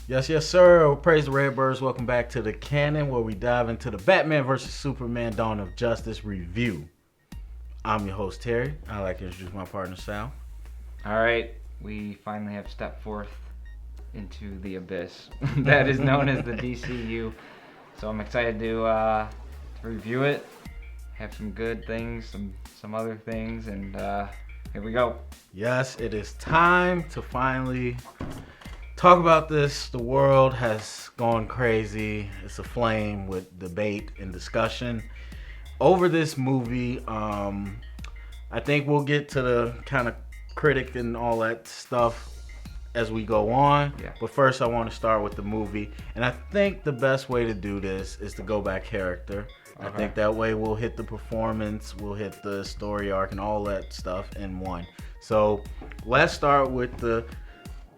Yes, sir. Praise the Redbirds. Welcome back to the Canon, where we dive into the Batman vs. Superman Dawn of Justice review. I'm your host, Terry. I'd like to introduce my partner, Sal. All right, we finally have stepped forth into the abyss that is known as the DCU. So I'm excited to review it, have some good things, some other things, and here we go. Yes, it is time to finally talk about this. The world has gone crazy. It's aflame with debate and discussion over this movie. I think we'll get to the kind of critic and all that stuff as we go on. Yeah. But first, I want to start with the movie. And I think the best way to do this is to go back character. Okay. I think that way we'll hit the performance, we'll hit the story arc, and all that stuff in one. So let's start with the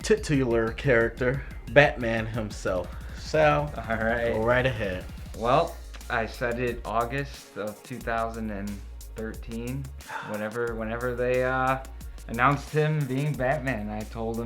titular character, Batman himself. Sal, All right. go right ahead. Well, I said it August of 2013. Whenever they announced him being Batman, I told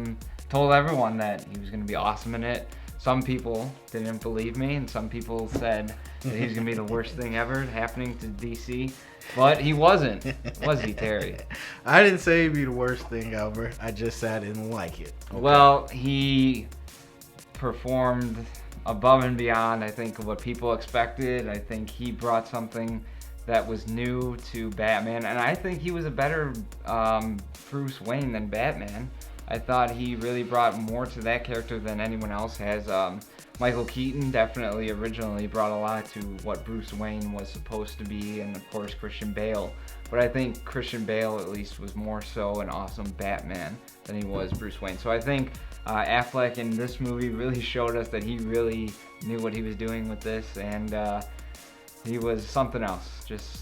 everyone that he was going to be awesome in it. Some people didn't believe me, and some people said that he was going to be the worst thing ever happening to DC. But he wasn't, was he, Terry? I didn't say it'd be the worst thing ever. I just said I didn't like it. Okay. Well, he performed above and beyond, I think, what people expected. I think he brought something that was new to Batman, and I think he was a better Bruce Wayne than Batman. I thought he really brought more to that character than anyone else has. Michael Keaton definitely originally brought a lot to what Bruce Wayne was supposed to be, and of course Christian Bale. But I think Christian Bale at least was more so an awesome Batman than he was Bruce Wayne. So I think Affleck in this movie really showed us that he really knew what he was doing with this, and he was something else. Just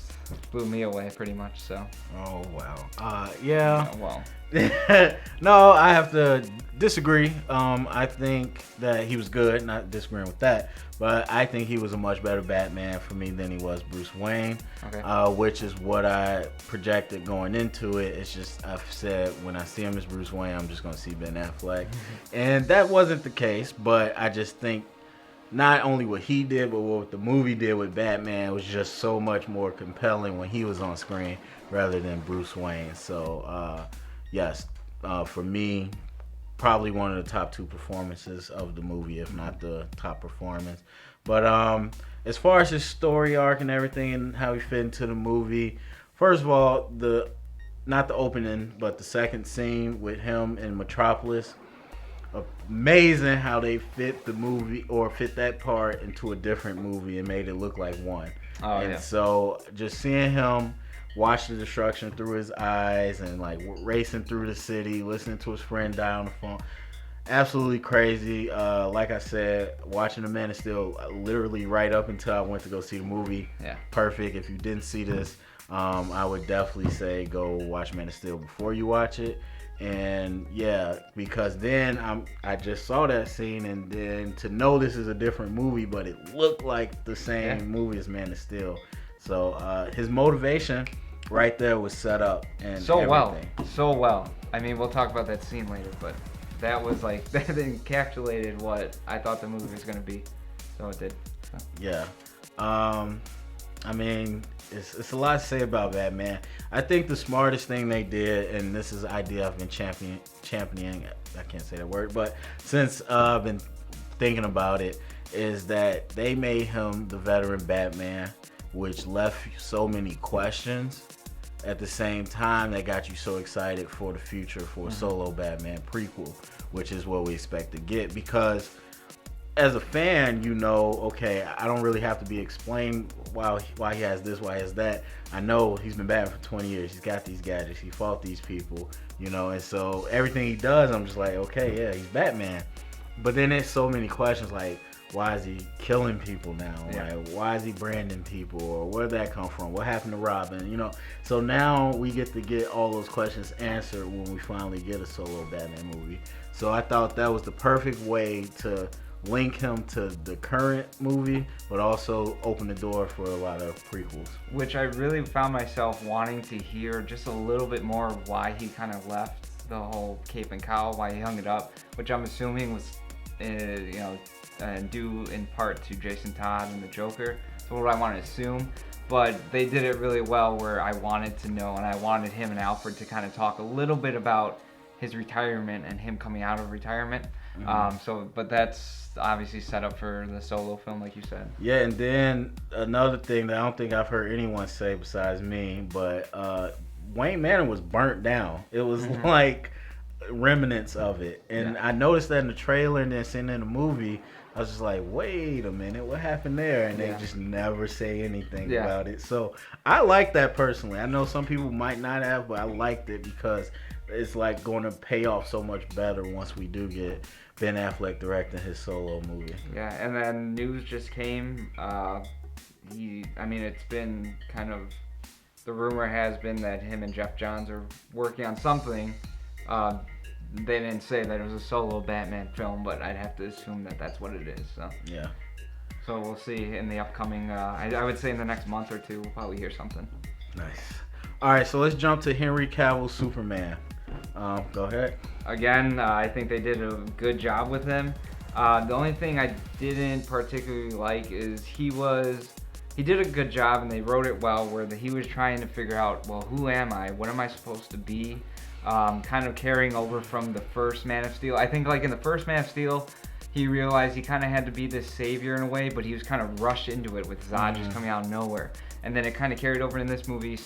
blew me away pretty much. So. Oh wow. Yeah. Well. No, I have to disagree. I think that he was good, not disagreeing with that, but I think he was a much better Batman for me than he was Bruce Wayne, Okay. Which is what I projected going into it. It's just, I've said when I see him as Bruce Wayne, I'm just going to see Ben Affleck. And that wasn't the case, but I just think not only what he did, but what the movie did with Batman was just so much more compelling when he was on screen rather than Bruce Wayne. So, yes, for me, probably one of the top two performances of the movie, if not the top performance. But as far as his story arc and everything and how he fit into the movie, first of all, not the opening, but the second scene with him in Metropolis, amazing how they fit the movie or fit that part into a different movie and made it look like one. Oh, and yeah. so just seeing him watch the destruction through his eyes and like racing through the city, listening to his friend die on the phone, absolutely crazy. Like I said, watching The Man of Steel literally right up until I went to go see the movie. Yeah. Perfect. If you didn't see this, I would definitely say go watch Man of Steel before you watch it. And yeah, because then I just saw that scene, and then to know this is a different movie, but it looked like the same movie as Man of Steel. So his motivation right there was set up and So everything. well. I mean, we'll talk about that scene later, but that was like, that encapsulated what I thought the movie was going to be. So it did. So. Yeah. I mean, it's a lot to say about Batman. I think the smartest thing they did, and this is an idea I've been championing, I can't say that word, but since I've been thinking about it, is that they made him the veteran Batman, which left so many questions. At the same time, they got you so excited for the future for a solo Batman prequel, which is what we expect to get. Because as a fan, you know, okay, I don't really have to be explained why he has this, why he has that. I know he's been Batman for 20 years. He's got these gadgets. He fought these people, you know, and so everything he does, I'm just like, okay, yeah, he's Batman. But then there's so many questions like, why is he killing people now? Yeah. Like, why is he branding people? Or where did that come from? What happened to Robin? You know, so now we get to get all those questions answered when we finally get a solo Batman movie. So I thought that was the perfect way to link him to the current movie, but also open the door for a lot of prequels. Which I really found myself wanting to hear just a little bit more why he kind of left the whole cape and cowl, why he hung it up, which I'm assuming was you know, due in part to Jason Todd and the Joker. That's what I want to assume. But they did it really well where I wanted to know, and I wanted him and Alfred to kind of talk a little bit about his retirement and him coming out of retirement. But that's obviously set up for the Solo film, like you said. Yeah, and then another thing that I don't think I've heard anyone say besides me, but Wayne Manor was burnt down. It was like remnants of it. And I noticed that in the trailer and then seeing it in the movie, I was just like, wait a minute, what happened there? And they just never say anything about it. So I like that personally. I know some people might not have, but I liked it because it's like going to pay off so much better once we do get Ben Affleck directing his Solo movie. Yeah, and then news just came. It's been kind of, the rumor has been that him and Jeff Johns are working on something. They didn't say that it was a solo Batman film, but I'd have to assume that that's what it is. So yeah. So we'll see in the upcoming. I would say in the next month or two, we'll probably hear something. Nice. All right, so let's jump to Henry Cavill's Superman. Go ahead. Again, I think they did a good job with him. The only thing I didn't particularly like is he did a good job and they wrote it well, where he was trying to figure out, well, who am I? What am I supposed to be? Kind of carrying over from the first Man of Steel. I think like in the first Man of Steel, he realized he kind of had to be this savior in a way, but he was kind of rushed into it with Zod just coming out of nowhere. And then it kind of carried over in this movie,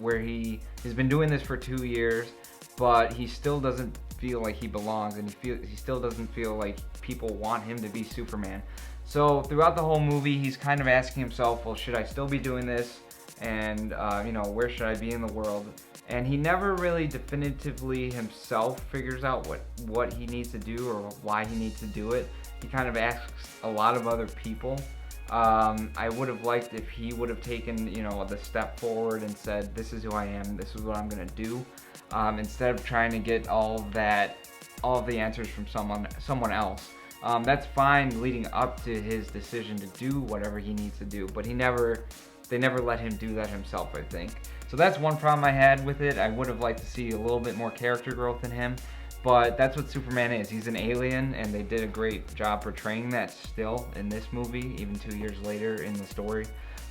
where he has been doing this for 2 years, but he still doesn't feel like he belongs, and he still doesn't feel like people want him to be Superman. So throughout the whole movie, he's kind of asking himself, well, should I still be doing this? And where should I be in the world? And he never really definitively himself figures out what he needs to do or why he needs to do it. He kind of asks a lot of other people. I would have liked if he would have taken, the step forward and said, this is who I am, this is what I'm going to do. Instead of trying to get all of the answers from someone else. That's fine leading up to his decision to do whatever he needs to do, but they never let him do that himself, I think. So that's one problem I had with it. I would have liked to see a little bit more character growth in him, but that's what Superman is. He's an alien, and they did a great job portraying that still in this movie, even 2 years later in the story.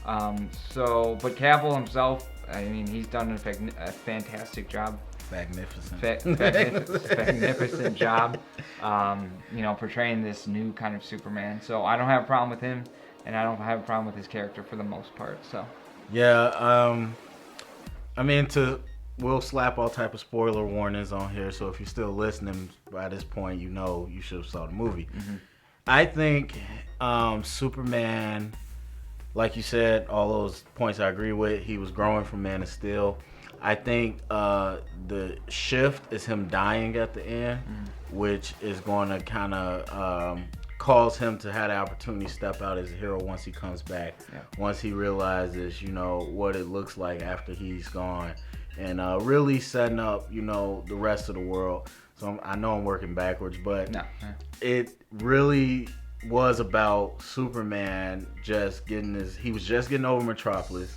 But Cavill himself, he's done a fantastic job. Magnificent job, portraying this new kind of Superman. So I don't have a problem with him, and I don't have a problem with his character for the most part. So yeah, we'll slap all type of spoiler warnings on here. So if you're still listening by this point, you should have saw the movie. I think Superman, like you said, all those points I agree with. He was growing from Man of Steel. I think the shift is him dying at the end, which is going to kind of cause him to have the opportunity to step out as a hero once he comes back. Yeah. Once he realizes, what it looks like after he's gone, and really setting up, the rest of the world. So I know I'm working backwards, but it really was about Superman he was just getting over Metropolis.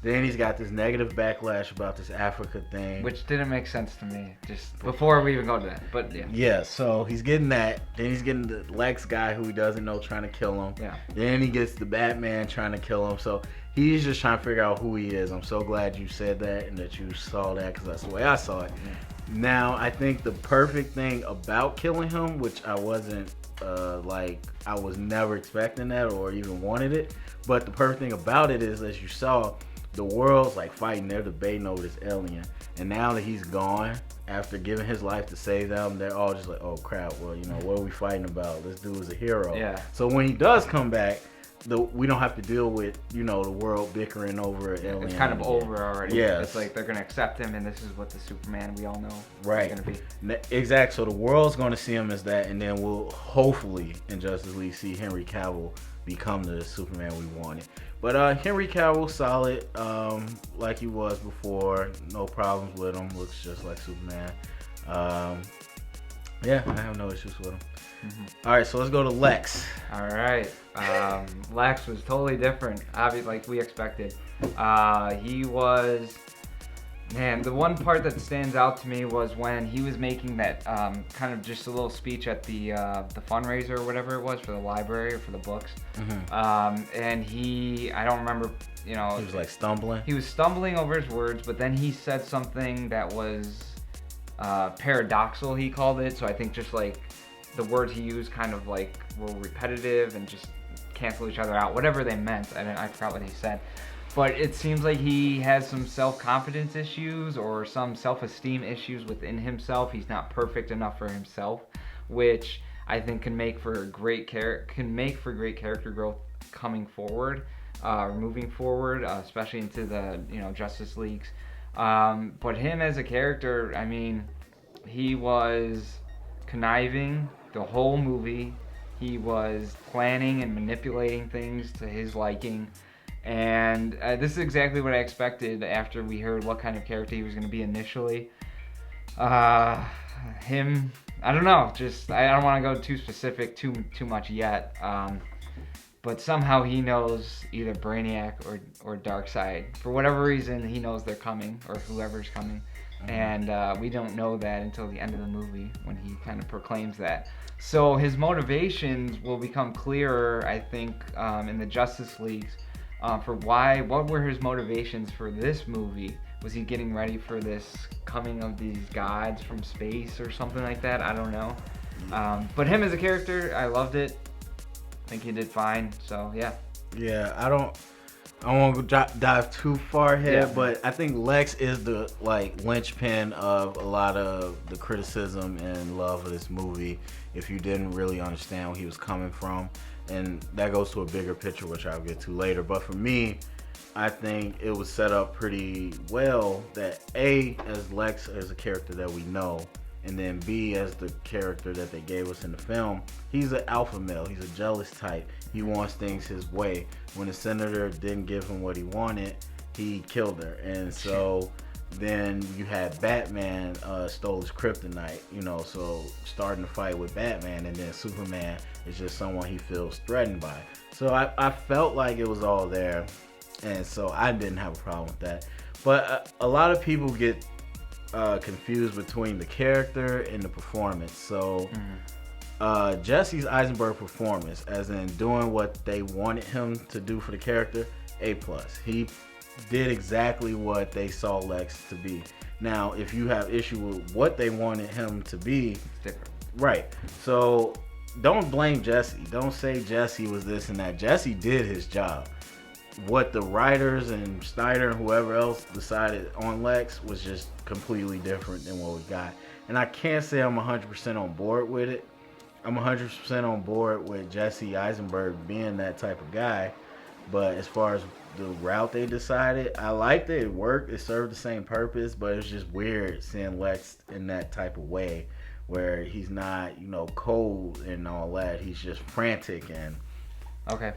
Then he's got this negative backlash about this Africa thing. Which didn't make sense to me, just before we even go to that, but yeah. Yeah, so he's getting that. Then he's getting the Lex guy who he doesn't know trying to kill him. Yeah. Then he gets the Batman trying to kill him. So he's just trying to figure out who he is. I'm so glad you said that and that you saw that, because that's the way I saw it. Yeah. Now, I think the perfect thing about killing him, which I wasn't, I was never expecting that or even wanted it, but the perfect thing about it is, as you saw, the world's like fighting. They're debating over this alien, and now that he's gone, after giving his life to save them, they're all just like, oh crap, well, what are we fighting about? This dude is a hero. Yeah. So when he does come back, we don't have to deal with the world bickering over an alien. It's kind of over already. Yeah. It's like they're gonna accept him, and this is what the Superman we all know right. is gonna be. Exactly. So the world's gonna see him as that, and then we'll hopefully in Justice League see Henry Cavill become the Superman we wanted. But Henry Cavill, solid, like he was before. No problems with him. Looks just like Superman. Yeah, I have no issues with him. All right, so let's go to Lex. All right. Lex was totally different, obviously, like we expected. He was Man, the one part that stands out to me was when he was making that kind of just a little speech at the fundraiser or whatever it was for the library or for the books. And I don't remember, He was like stumbling. he was stumbling over his words, but then he said something that was paradoxal, he called it. So I think just like the words he used kind of like were repetitive and just cancel each other out, whatever they meant. I forgot what he said. But it seems like he has some self-confidence issues or some self-esteem issues within himself. He's not perfect enough for himself, which I think can make for great character growth coming forward, moving forward, especially into the Justice Leagues. But him as a character, I mean, he was conniving the whole movie. He was planning and manipulating things to his liking. And this is exactly what I expected after we heard what kind of character he was going to be initially. I don't know, just I don't want to go too specific too much yet. But somehow he knows either Brainiac or Darkseid. For whatever reason, he knows they're coming, or whoever's coming. And we don't know that until the end of the movie when he kind of proclaims that. So his motivations will become clearer, I think, in the Justice Leagues. What were his motivations for this movie? Was he getting ready for this coming of these gods from space or something like that? I don't know. But him as a character, I loved it. I think he did fine. So yeah. Yeah, I won't dive too far ahead, Yeah. but I think Lex is the linchpin of a lot of the criticism and love of this movie. If you didn't really understand where he was coming from, and that goes to a bigger picture, which I'll get to later. But for me, I think it was set up pretty well that as Lex as a character that we know, and then B as the character that they gave us in the film, he's an alpha male. He's a jealous type. He wants things his way. When the senator didn't give him what he wanted, he killed her. And so then you had Batman stole his kryptonite, so starting to fight with Batman, and then Superman is just someone he feels threatened by. So I felt like it was all there, and so I didn't have a problem with that. But a lot of people get confused between the character and the performance. So Jesse Eisenberg performance, as in doing what they wanted him to do for the character, A+. He did exactly what they saw Lex to be. Now, if you have issue with what they wanted him to be, It's different. right. So don't blame Jesse. Don't say Jesse was this and that. Jesse did his job. What the writers and Snyder and whoever else decided on Lex was just completely different than what we got. And I can't say I'm 100% on board with it. I'm 100% on board with Jesse Eisenberg being that type of guy. But as far as the route they decided, I liked it. It worked. It served the same purpose. But it's just weird seeing Lex in that type of way, where he's not, cold and all that. He's just frantic, and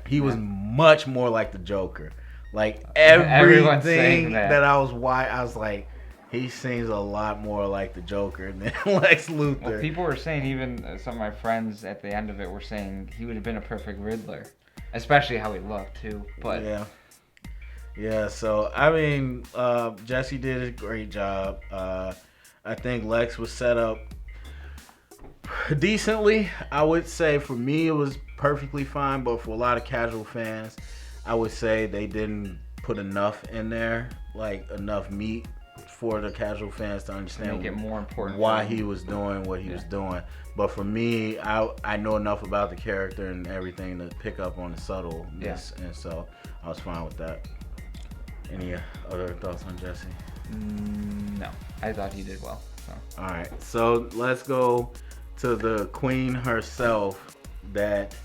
he was much more like the Joker. Like Everyone's saying everything that. that I was like, he seems a lot more like the Joker than Lex Luthor. Well, people were saying, even some of my friends at the end of it were saying he would have been a perfect Riddler, especially how he looked too. But yeah. So I mean, Jesse did a great job. I think Lex was set up decently. I would say for me it was perfectly fine, but for a lot of casual fans, I would say they didn't put enough in there, like enough meat for the casual fans to understand make it more important why he was doing what he was doing. But for me, I know enough about the character and everything to pick up on the subtleness, and so I was fine with that. Any other thoughts on Jesse? No, I thought he did well. So. All right, so let's go to the queen herself. That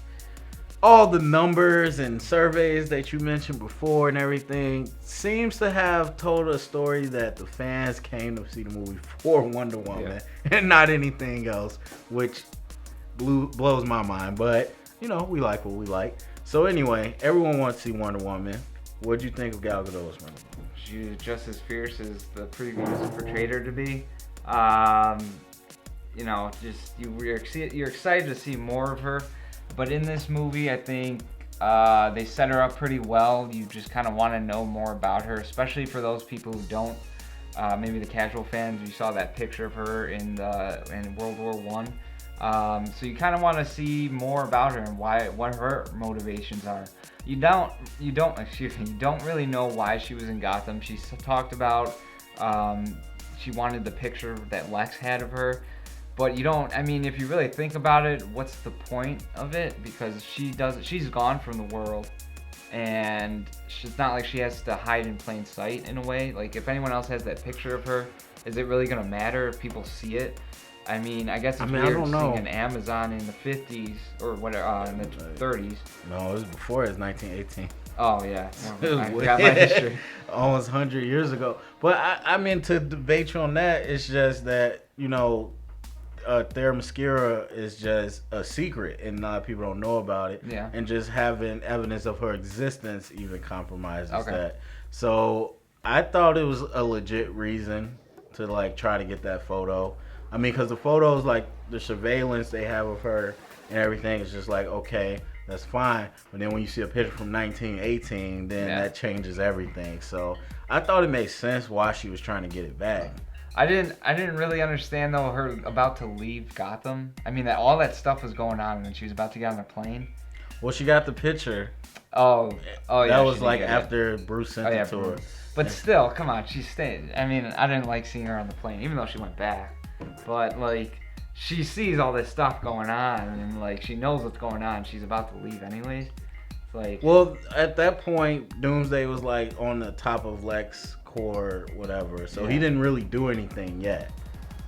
all the numbers and surveys that you mentioned before and everything seems to have told a story that the fans came to see the movie for Wonder Woman and not anything else, which blows my mind. But we like what we like. So anyway, everyone wants to see Wonder Woman. What do you think of Gal Gadot's Wonder Woman? She's just as fierce as the previews portrayed her to be. You're excited to see more of her. But in this movie, I think they set her up pretty well. You just kind of want to know more about her, especially for those people who don't maybe the casual fans, you saw that picture of her in World War One. So you kind of want to see more about her and what her motivations are. You don't really know why she was in Gotham. She talked about she wanted the picture that Lex had of her, but you don't. I mean, if you really think about it, what's the point of it? Because she's gone from the world, and it's not like she has to hide in plain sight in a way. Like, if anyone else has that picture of her, is it really gonna matter if people see it? I mean, I guess it's weird I don't know. seeing an Amazon in the 50s or whatever, in the 30s. No, it was before. It's 1918. Oh, yeah. I forgot my history. Almost 100 years ago. But I mean, to debate you on that, it's just that, Themyscira is just a secret, and a lot of people don't know about it. Yeah. And just having evidence of her existence even compromises Okay. that. So I thought it was a legit reason to, like, try to get that photo. I mean, because the photos, like, the surveillance they have of her and everything is just like, okay, that's fine. But then when you see a picture from 1918, then that changes everything. So I thought it made sense why she was trying to get it back. I didn't really understand, though, her about to leave Gotham. I mean, that all that stuff was going on, and then she was about to get on a plane. Well, she got the picture. Oh, yeah. That was like after Bruce sent it to her. But still, come on, she stayed. I mean, I didn't like seeing her on the plane, even though she went back. But, like, she sees all this stuff going on, and, like, she knows what's going on. She's about to leave anyways. It's like... Well, at that point, Doomsday was, like, on the top of Lex Corps, whatever. So he didn't really do anything yet.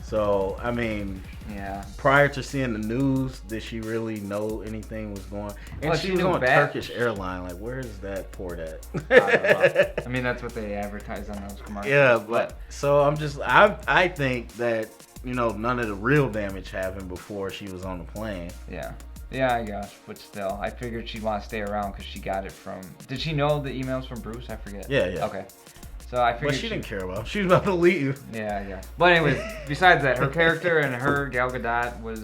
So, I mean... Yeah. Prior to seeing the news, did she really know anything was going? And well, she was on Turkish airline. Like, where is that port at? I don't know. I mean, that's what they advertise on those commercials. Yeah, but so I think that none of the real damage happened before she was on the plane. Yeah, I guess, but still, I figured she'd want to stay around because she got it from. Did she know the emails from Bruce? I forget. Yeah. Okay. So I figured but she didn't care about it. She was about to leave. Yeah. But anyways, besides that, her character and her Gal Gadot was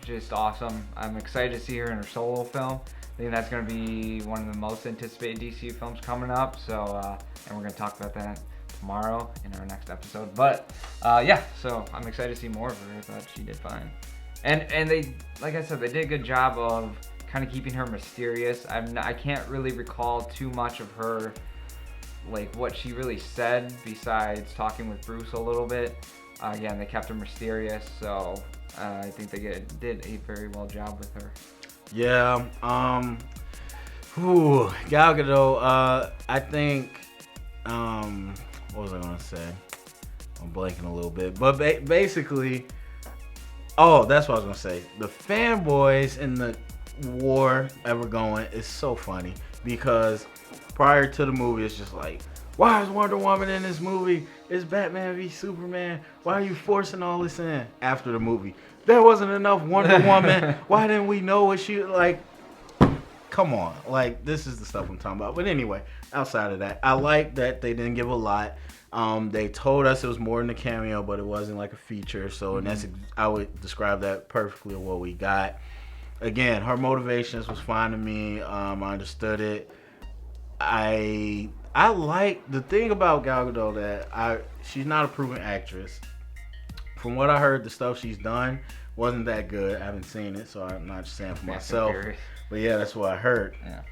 just awesome. I'm excited to see her in her solo film. I think that's going to be one of the most anticipated DC films coming up. So, and we're going to talk about that tomorrow in our next episode. But so I'm excited to see more of her. I thought she did fine. And they, like I said, they did a good job of kind of keeping her mysterious. I can't really recall too much of her, like what she really said besides talking with Bruce a little bit. Again, they kept her mysterious, so I think they did a very well job with her. Yeah. Gal Gadot. I think. What was I gonna say? I'm blanking a little bit, but basically. Oh, that's what I was gonna say. The fanboys in the war ever going is so funny because prior to the movie, it's just like, why is Wonder Woman in this movie? It's Batman v Superman. Why are you forcing all this in? After the movie, there wasn't enough Wonder Woman. Why didn't we know what she like? Come on, like this is the stuff I'm talking about. But anyway, outside of that, I like that they didn't give a lot. They told us it was more than a cameo, but it wasn't like a feature. So, and that's I would describe that perfectly what we got. Again, her motivations was fine to me. I understood it. I like the thing about Gal Gadot that she's not a proven actress. From what I heard, the stuff she's done wasn't that good. I haven't seen it, so I'm not just saying for myself. But yeah, that's what I heard. Yeah.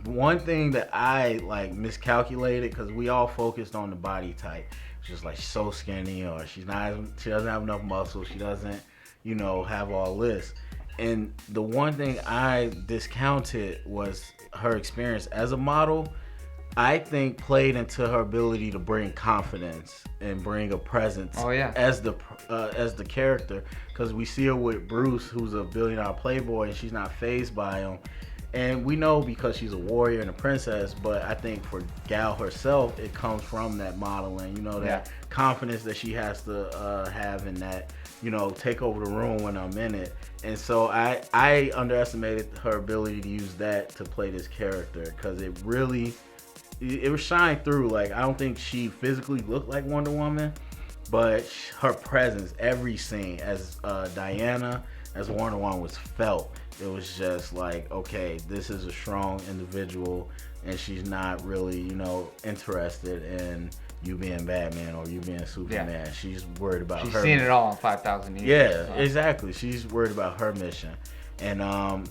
One thing that I miscalculated because we all focused on the body type. It's just like she's so skinny, or she doesn't have enough muscle. She doesn't, have all this. And the one thing I discounted was her experience as a model. I think played into her ability to bring confidence and bring a presence as the character, because we see her with Bruce, who's a billionaire playboy, and she's not fazed by him. And we know because she's a warrior and a princess, but I think for Gal herself, it comes from that modeling, that confidence that she has to have in that, take over the room when I'm in it. And so I underestimated her ability to use that to play this character, because it was shined through. Like, I don't think she physically looked like Wonder Woman, but her presence, every scene as Diana, as Wonder Woman was felt. It was just like, okay, this is a strong individual, and she's not really, interested in you being Batman or you being Superman. Yeah. She's worried about She's her. She's seen it all in 5,000 years. Yeah, so. Exactly. She's worried about her mission. And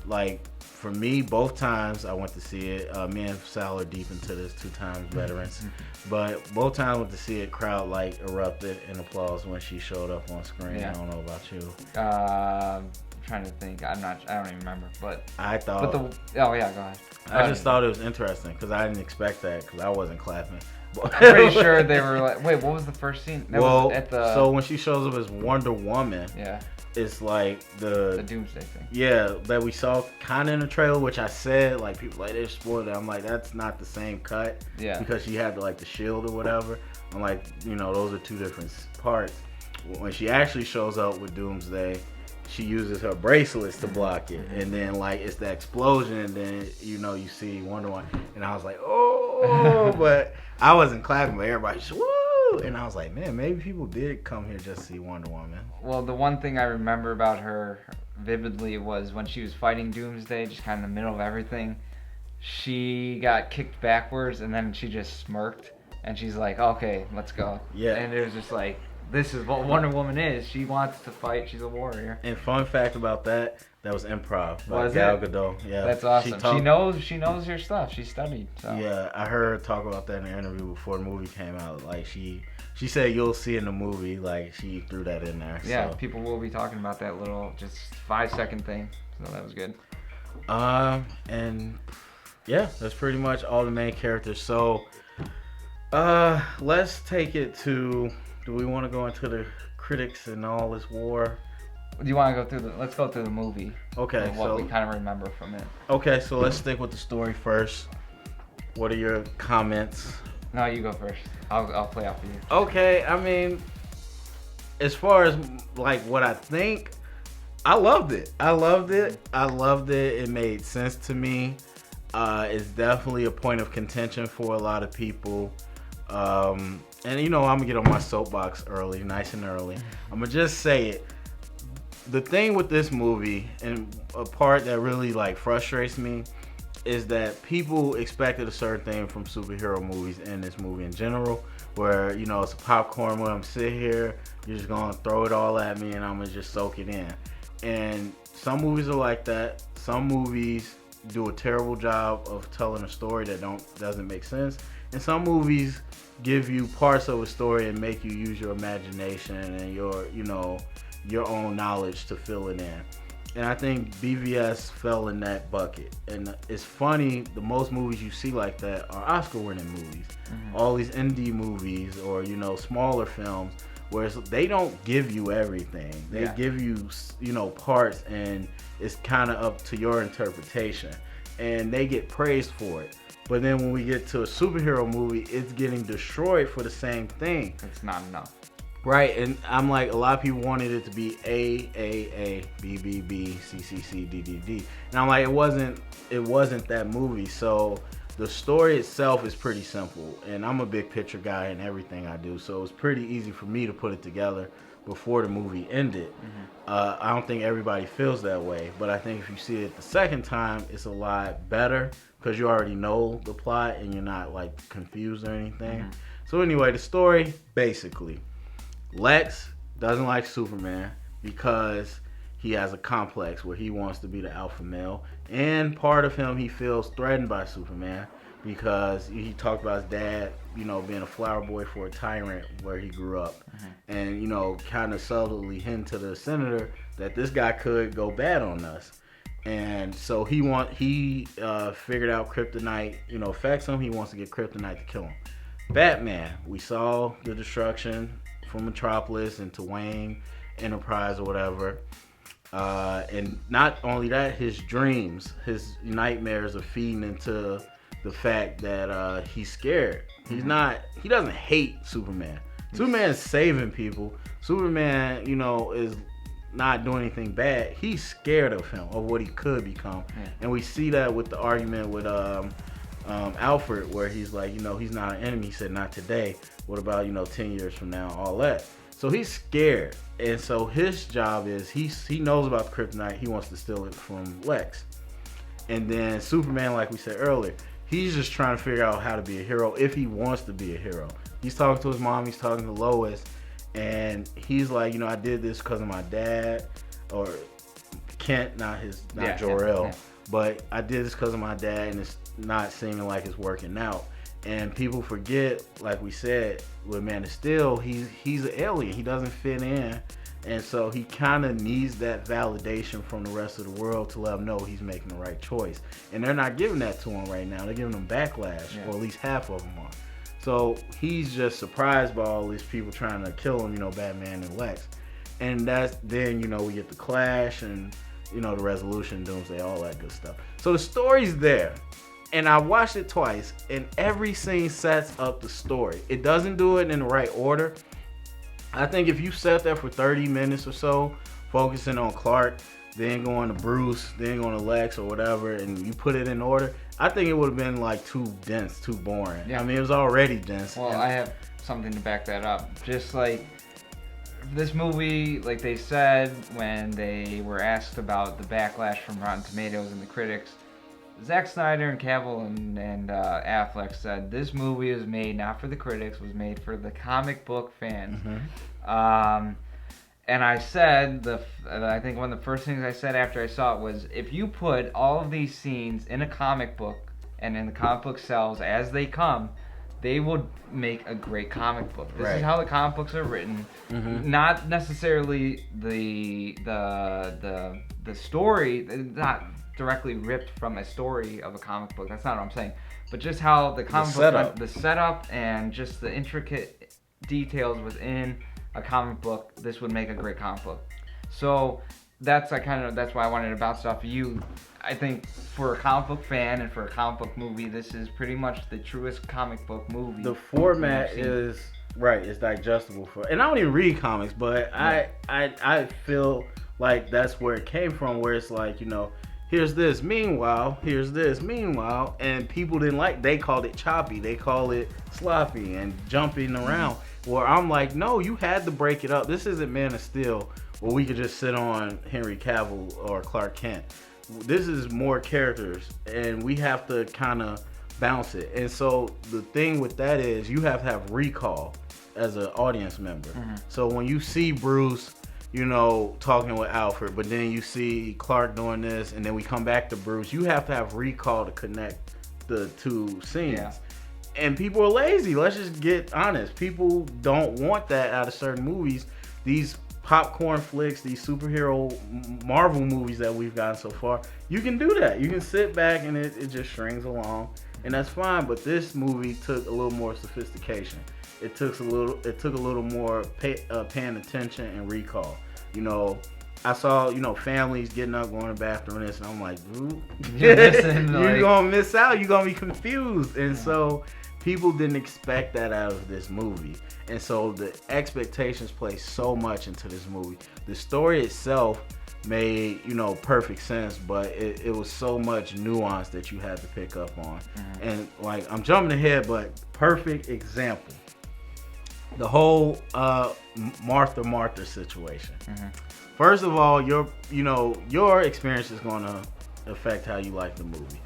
like for me, both times I went to see it. Me and Sal are deep into this, 2 times veterans. But both times I went to see it, crowd like erupted in applause when she showed up on screen. Yeah. I don't know about you. I'm trying to think. I don't even remember. But I thought. oh yeah, go ahead. I just thought it was interesting because I didn't expect that because I wasn't clapping. I'm pretty sure they were like, wait, what was the first scene? That was at the... So when she shows up as Wonder Woman, yeah, it's like the Doomsday thing. Yeah, that we saw kind of in the trailer, which I said, like, people like, they spoiled it. I'm like, that's not the same cut. Yeah. Because she had, like, the shield or whatever. I'm like, you know, those are 2 different parts. When she actually shows up with Doomsday, she uses her bracelets to block it. And then, like, it's the explosion, and then, you know, you see Wonder Woman. And I was like, oh, but I wasn't clapping, but everybody's just, woo! And I was like, man, maybe people did come here just to see Wonder Woman. Well, the one thing I remember about her vividly was when she was fighting Doomsday, just kind of in the middle of everything, she got kicked backwards, and then she just smirked, and she's like, okay, let's go. Yeah. And it was just like, this is what Wonder Woman is. She wants to fight. She's a warrior. And fun fact about that was improv by Gal Gadot. Yeah, that's awesome. She knows her stuff. She studied. So. Yeah, I heard her talk about that in an interview before the movie came out. Like she said, you'll see in the movie. Like she threw that in there. Yeah, so. People will be talking about that little just 5-second thing. So that was good. And yeah, that's pretty much all the main characters. So, let's take it to. Do we want to go into the critics and all this war? Do you want to go through let's go through the movie. Okay. What we kind of remember from it. Okay, so let's stick with the story first. What are your comments? No, you go first. I'll play off of you. Okay, I mean, as far as like what I think, I loved it. It made sense to me. It's definitely a point of contention for a lot of people. And you know, I'm gonna get on my soapbox nice and early. I'm gonna just say it. The thing with this movie, and a part that really like frustrates me, is that people expected a certain thing from superhero movies and this movie in general, where, you know, it's a popcorn when I'm sitting here, you're just gonna throw it all at me and I'm gonna just soak it in. And some movies are like that. Some movies do a terrible job of telling a story that doesn't make sense. And some movies give you parts of a story and make you use your imagination and your own knowledge to fill it in. And I think BVS fell in that bucket. And it's funny, the most movies you see like that are Oscar-winning movies. Mm-hmm. All these indie movies or, you know, smaller films where they don't give you everything. They give you, you know, parts, and it's kind of up to your interpretation. And they get praised for it. But then when we get to a superhero movie, it's getting destroyed for the same thing. It's not enough. Right, and I'm like, a lot of people wanted it to be A, B, B, B, C, C, C, D, D, D. And I'm like, it wasn't that movie. So the story itself is pretty simple. And I'm a big picture guy in everything I do. So it was pretty easy for me to put it together before the movie ended. Mm-hmm. I don't think everybody feels that way. But I think if you see it the second time, it's a lot better because you already know the plot and you're not like confused or anything. Mm-hmm. So anyway, the story, basically. Lex doesn't like Superman because he has a complex where he wants to be the alpha male, and part of him, he feels threatened by Superman because he talked about his dad, you know, being a flower boy for a tyrant where he grew up. Mm-hmm. And, you know, kind of subtly hint to the senator that this guy could go bad on us. And so he figured out kryptonite, you know, affects him. He wants to get kryptonite to kill him. Batman, we saw the destruction from Metropolis into Wayne Enterprise or whatever. And not only that, his dreams, his nightmares are feeding into the fact that he's scared. He doesn't hate Superman. Superman's saving people. Superman, you know, is not doing anything bad. He's scared of him, of what he could become. Yeah. And we see that with the argument with Alfred, where he's like, you know, he's not an enemy. He said, not today. What about, you know, 10 years from now, all that. So he's scared. And so his job is, he knows about the kryptonite. He wants to steal it from Lex. And then Superman, like we said earlier, he's just trying to figure out how to be a hero if he wants to be a hero. He's talking to his mom. He's talking to Lois, and he's like, I did this because of my dad, or Kent, not Jor-El, but I did this because of my dad, and it's not seeming like it's working out. And people forget, like we said, with Man of Steel, he's an alien. He doesn't fit in. And so he kind of needs that validation from the rest of the world to let him know he's making the right choice. And they're not giving that to him right now. They're giving him backlash, or at least half of them are. So he's just surprised by all these people trying to kill him, Batman and Lex. And that's then, we get the clash and, the resolution, Doomsday, all that good stuff. So the story's there. And I watched it twice, and every scene sets up the story. It doesn't do it in the right order. I think if you sat there for 30 minutes or so, focusing on Clark, then going to Bruce, then going to Lex or whatever, and you put it in order, I think it would have been like too dense, too boring. Yeah. I mean, it was already dense. Well, I have something to back that up. Just like this movie, like they said when they were asked about the backlash from Rotten Tomatoes and the critics, Zack Snyder and Cavill and Affleck said this movie is made not for the critics, was made for the comic book fans. Mm-hmm. And I said, I think one of the first things I said after I saw it was, if you put all of these scenes in a comic book and in the comic book cells as they come, they would make a great comic book. This is how the comic books are written. Mm-hmm. Not necessarily the story, not directly ripped from a story of a comic book. That's not what I'm saying. But just how the comic book, the setup and just the intricate details within a comic book, this would make a great comic book. So that's why I wanted to bounce it off of you. I think for a comic book fan and for a comic book movie, this is pretty much the truest comic book movie. The format is it's digestible and I don't even read comics, but I feel like that's where it came from, where it's like, here's this, meanwhile, here's this, meanwhile, and people they called it choppy, they call it sloppy and jumping around, where I'm like, no, you had to break it up. This isn't Man of Steel where we could just sit on Henry Cavill or Clark Kent. This is more characters, and we have to kind of bounce it. And so the thing with that is you have to have recall as an audience member. Mm-hmm. So when you see Bruce, talking with Alfred, but then you see Clark doing this, and then we come back to Bruce, you have to have recall to connect the two scenes. Yeah. And people are lazy. Let's just get honest. People don't want that out of certain movies. These popcorn flicks, these superhero Marvel movies that we've gotten so far, you can do that. You can sit back and it just strings along, and that's fine. But this movie took a little more sophistication. It took a little more paying attention and recall. I saw, families getting up, going to the bathroom and this, and I'm like, dude, you're going to miss out. You're going to be confused. And so people didn't expect that out of this movie. And so the expectations play so much into this movie. The story itself made, perfect sense, but it was so much nuance that you had to pick up on. Mm-hmm. And I'm jumping ahead, but perfect example. The whole Martha situation. Mm-hmm. First of all, your experience is going to affect how you like the movie.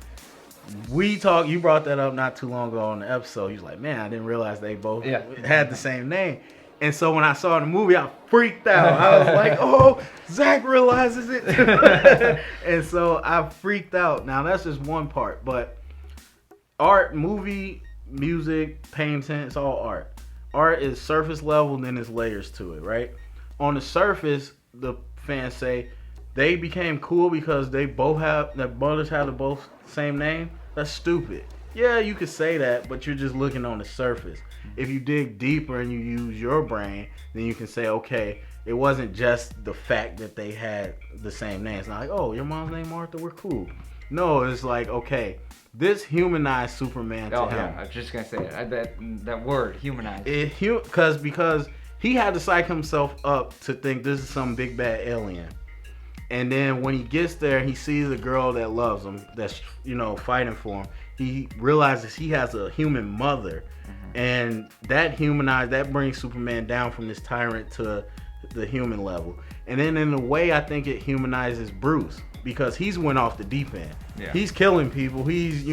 You brought that up not too long ago on the episode. You was like, man, I didn't realize they both had the same name. And so when I saw the movie, I freaked out. I was like, oh, Zach realizes it. And so I freaked out. Now, that's just one part. But art, movie, music, painting, it's all art. Art is surface level, then there's layers to it, right? On the surface, the fans say they became cool because their brothers have the both same name. That's stupid. Yeah, you could say that, but you're just looking on the surface. If you dig deeper and you use your brain, then you can say, okay, it wasn't just the fact that they had the same name. It's not like, oh, your mom's name Martha, we're cool. No, it's like, okay, this humanized Superman to him. Yeah, I was just gonna say that word, humanized. Because he had to psych himself up to think this is some big bad alien. And then when he gets there, he sees a girl that loves him, that's fighting for him. He realizes he has a human mother, and that brings Superman down from this tyrant to the human level. And then in a way, I think it humanizes Bruce because he's went off the deep end. Yeah. He's killing people. He's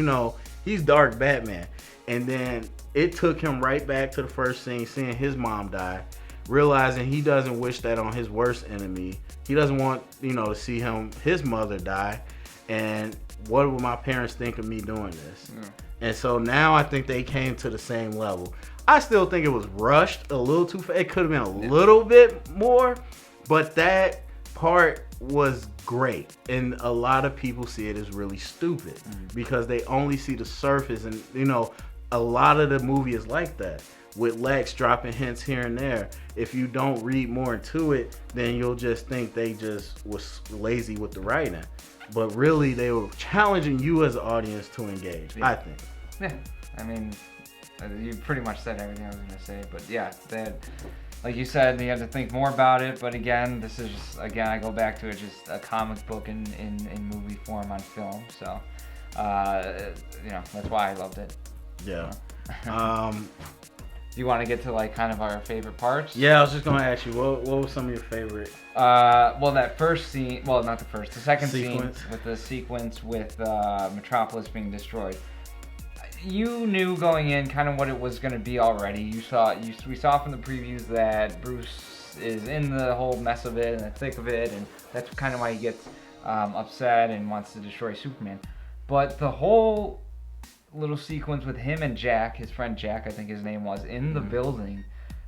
dark Batman. And then it took him right back to the first scene, seeing his mom die, realizing he doesn't wish that on his worst enemy. He doesn't want, to see his mother die. And what would my parents think of me doing this? Yeah. And so now I think they came to the same level. I still think it was rushed a little too fast. It could have been a little bit more, but that part was great. And a lot of people see it as really stupid because they only see the surface. And, a lot of the movie is like that, with Lex dropping hints here and there. If you don't read more into it, then you'll just think they just was lazy with the writing. But really, they were challenging you as an audience to engage, I think. Yeah, I mean, you pretty much said everything I was going to say. But yeah, that, like you said, you had to think more about it. But again, this is just, I go back to it, just a comic book in movie form on film. So, that's why I loved it. Yeah. Do you want to get to like kind of our favorite parts? Yeah, I was just gonna ask you, what were some of your favorite? Well, that first scene. Well, not the first. The second sequence. Scene with the sequence with Metropolis being destroyed. You knew going in kind of what it was going to be already. We saw from the previews that Bruce is in the whole mess of it and the thick of it, and that's kind of why he gets upset and wants to destroy Superman. But the whole little sequence with him and Jack, his friend Jack, I think his name was, in the building,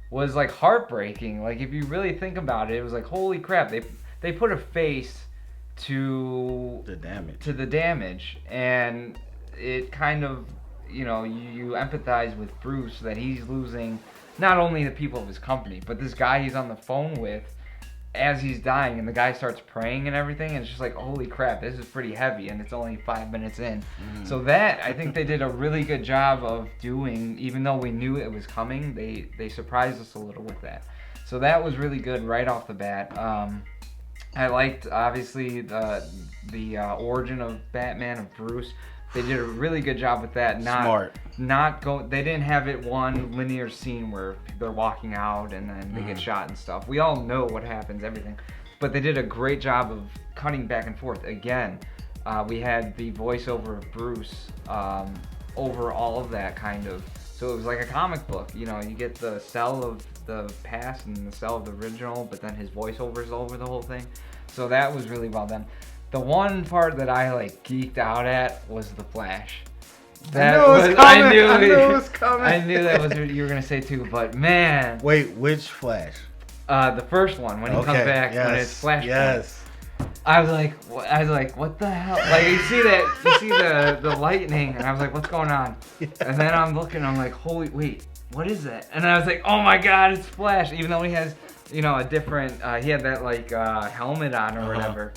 was like heartbreaking. Like if you really think about it, it was like, holy crap, they put a face to the damage, and it kind of, you empathize with Bruce that he's losing not only the people of his company, but this guy he's on the phone with as he's dying, and the guy starts praying and everything, and it's just like, holy crap, this is pretty heavy, and it's only 5 minutes in. So that, I think they did a really good job of doing, even though we knew it was coming, they surprised us a little with that. So that was really good right off the bat. I liked, obviously, the origin of Batman, of Bruce. They did a really good job with that. Smart. They didn't have it one linear scene where they're walking out and then they get shot and stuff. We all know what happens, everything. But they did a great job of cutting back and forth. Again, we had the voiceover of Bruce over all of that kind of. So it was like a comic book. You get the cell of the past and the cell of the original, but then his voiceover is over the whole thing. So that was really well done. The one part that I geeked out at was the Flash. I knew it was coming. I knew that was what you were gonna say too. But man, wait, which Flash? The first one when he comes back, when it's Flashpoint. Yes. I was like, what the hell? Like you see the lightning, and I was like, what's going on? Yeah. And then I'm looking, I'm like, wait, what is that? And I was like, oh my God, it's Flash. Even though he has, a different, he had that helmet on or whatever.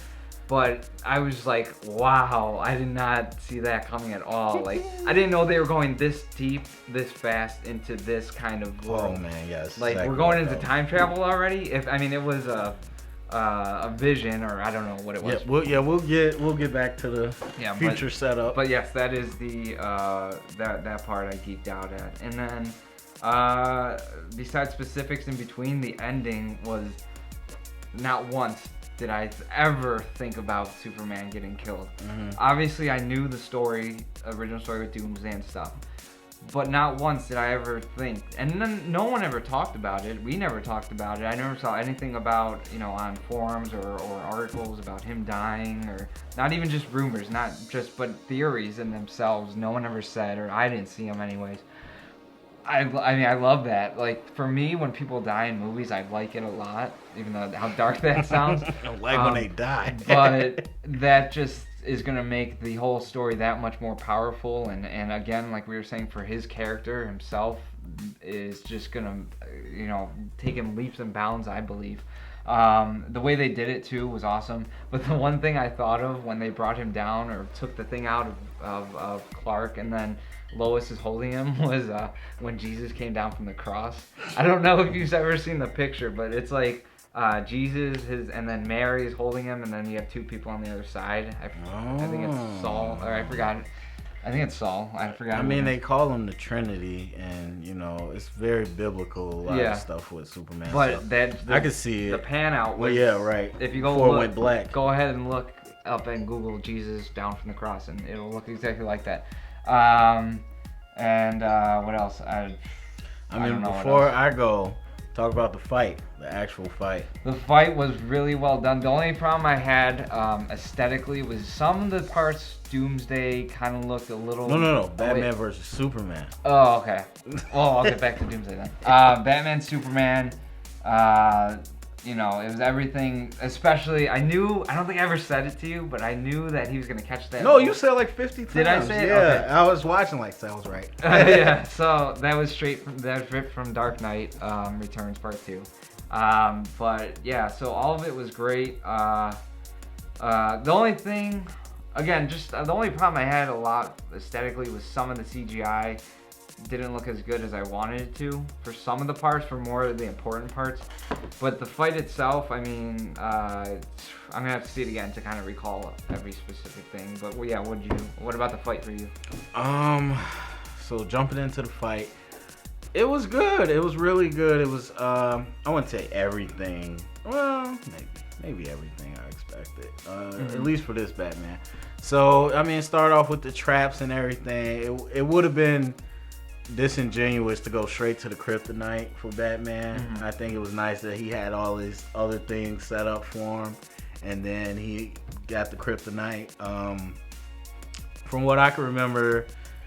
But I was like, wow, I did not see that coming at all. I didn't know they were going this deep, this fast into this kind of world. Oh man, yes. Exactly, we're going into time travel already. It was a vision, or I don't know what it was. Yeah, we'll get back to the future setup. But yes, that is the that part I geeked out at. And then besides specifics in between, the ending was not once did I ever think about Superman getting killed. Obviously, I knew the original story with Doomsday and stuff, but not once did I ever think, and then no one ever talked about it. We never talked about it. I never saw anything about, on forums or articles about him dying, or not even just rumors, but theories in themselves. No one ever said, or I didn't see them anyways. I love that. For me, when people die in movies, I like it a lot, even though how dark that sounds. I like when they die. But that just is going to make the whole story that much more powerful. And again, like we were saying, for his character himself, is just going to, take him leaps and bounds, I believe. The way they did it, too, was awesome. But the one thing I thought of when they brought him down or took the thing out of Clark, and then Lois is holding him, was when Jesus came down from the cross. I don't know if you've ever seen the picture, but it's like Jesus, and then Mary is holding him, and then you have two people on the other side. I think it's Saul, or I forgot. I think it's Saul. I forgot. They call him the Trinity, and it's very biblical. A lot of stuff with Superman. But I could see it. The pan out was. Well, yeah, right. If you go before it went black, go ahead and look up and Google Jesus down from the cross, and it'll look exactly like that. And what else? I I mean, don't know what before else. I go, talk about the fight, the actual fight. The fight was really well done. The only problem I had aesthetically was some of the parts Doomsday kind of looked a little. No. Oh, Batman wait. versus Superman. Oh, okay. Well, I'll get back to Doomsday then. Batman, Superman. You know, it was everything. Especially, I don't think I ever said it to you, but I knew that he was gonna catch that. No, you said like 50 times. Did I say it? Yeah, Okay. I was watching like sounds right. Yeah, so that was ripped from Dark Knight Returns Part 2. But yeah, so all of it was great. The only thing, again, just the only problem I had a lot aesthetically was some of the CGI didn't look as good as I wanted it to for some of the parts, for more of the important parts. But the fight itself, I mean, I'm gonna have to see it again to kind of recall every specific thing. But well, yeah, what about the fight for you? So jumping into the fight, it was good. It was really good. It was I wouldn't say everything. Well, maybe everything I expected. At least for this Batman. So I mean, start off with the traps and everything. It would have been disingenuous to go straight to the kryptonite for Batman. I think it was nice that he had all his other things set up for him, and then he got the kryptonite. From what I can remember,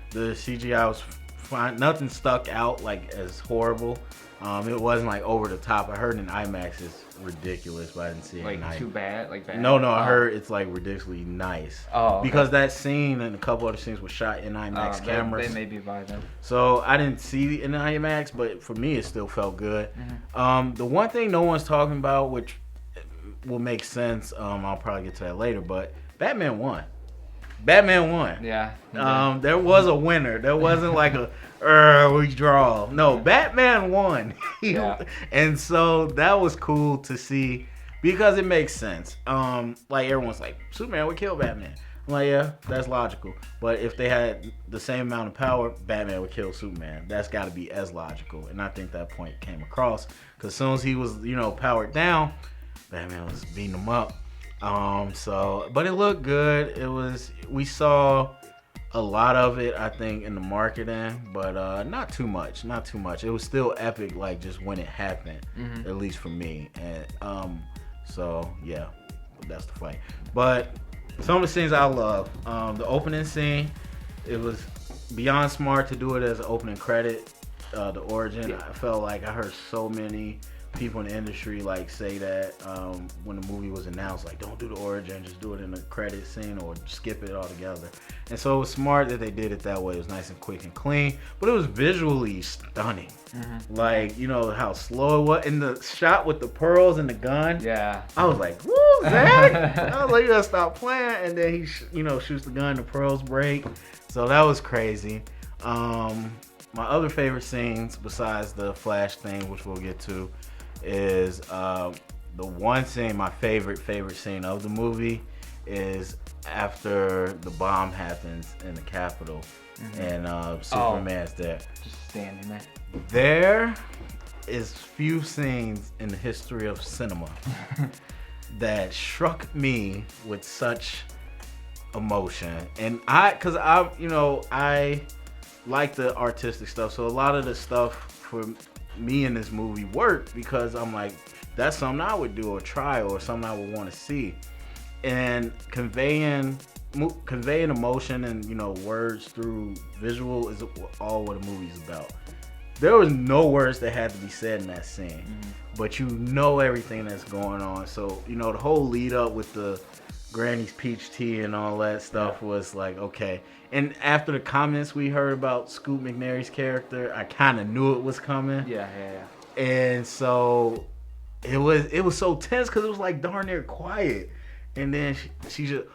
the CGI was fine. Nothing stuck out like as horrible. It wasn't like over the top. I heard in IMAX it's ridiculous, but I didn't see it. Like too bad, like bad. No, I heard it's like ridiculously nice. Oh, okay. Because that scene and a couple other scenes were shot in IMAX cameras. They may be by them. So I didn't see it in IMAX, but for me it still felt good. The one thing no one's talking about, which will make sense, I'll probably get to that later, but Batman won. Yeah. There was a winner. There wasn't like a we draw. No, Batman won. Yeah. And so that was cool to see because it makes sense. Like everyone's like, Superman would kill Batman. I'm like, yeah, that's logical. But if they had the same amount of power, Batman would kill Superman. That's got to be as logical. And I think that point came across because as soon as he was, powered down, Batman was beating him up. But it looked good. We saw a lot of it, I think, in the marketing, but not too much. It was still epic, like just when it happened, at least for me. And yeah, that's the fight. But some of the scenes I love. The opening scene, it was beyond smart to do it as an opening credit. The origin, yeah. I felt like I heard so many people in the industry like say that when the movie was announced, like don't do the origin, just do it in the credit scene or skip it altogether. And so it was smart that they did it that way. It was nice and quick and clean, but it was visually stunning. Like how slow it was in the shot with the pearls and the gun. Yeah, I was like, woo, Zach. I was like, you gotta stop playing. And then he shoots the gun, the pearls break. So that was crazy. My other favorite scenes besides the Flash thing, which we'll get to, is the one scene, my favorite scene of the movie is after the bomb happens in the Capitol and Superman's there. Just standing there. There is few scenes in the history of cinema that struck me with such emotion. And I like the artistic stuff, so a lot of the stuff for me in this movie worked because I'm like, that's something I would do or try or something I would want to see. And conveying emotion and words through visual is all what a movie's about. There was no words that had to be said in that scene, but everything that's going on. So the whole lead up with the Granny's peach tea and all that stuff was like, okay. And after the comments we heard about Scoot McNairy's character, I kind of knew it was coming. Yeah. And so it was so tense because it was like darn near quiet. And then she just,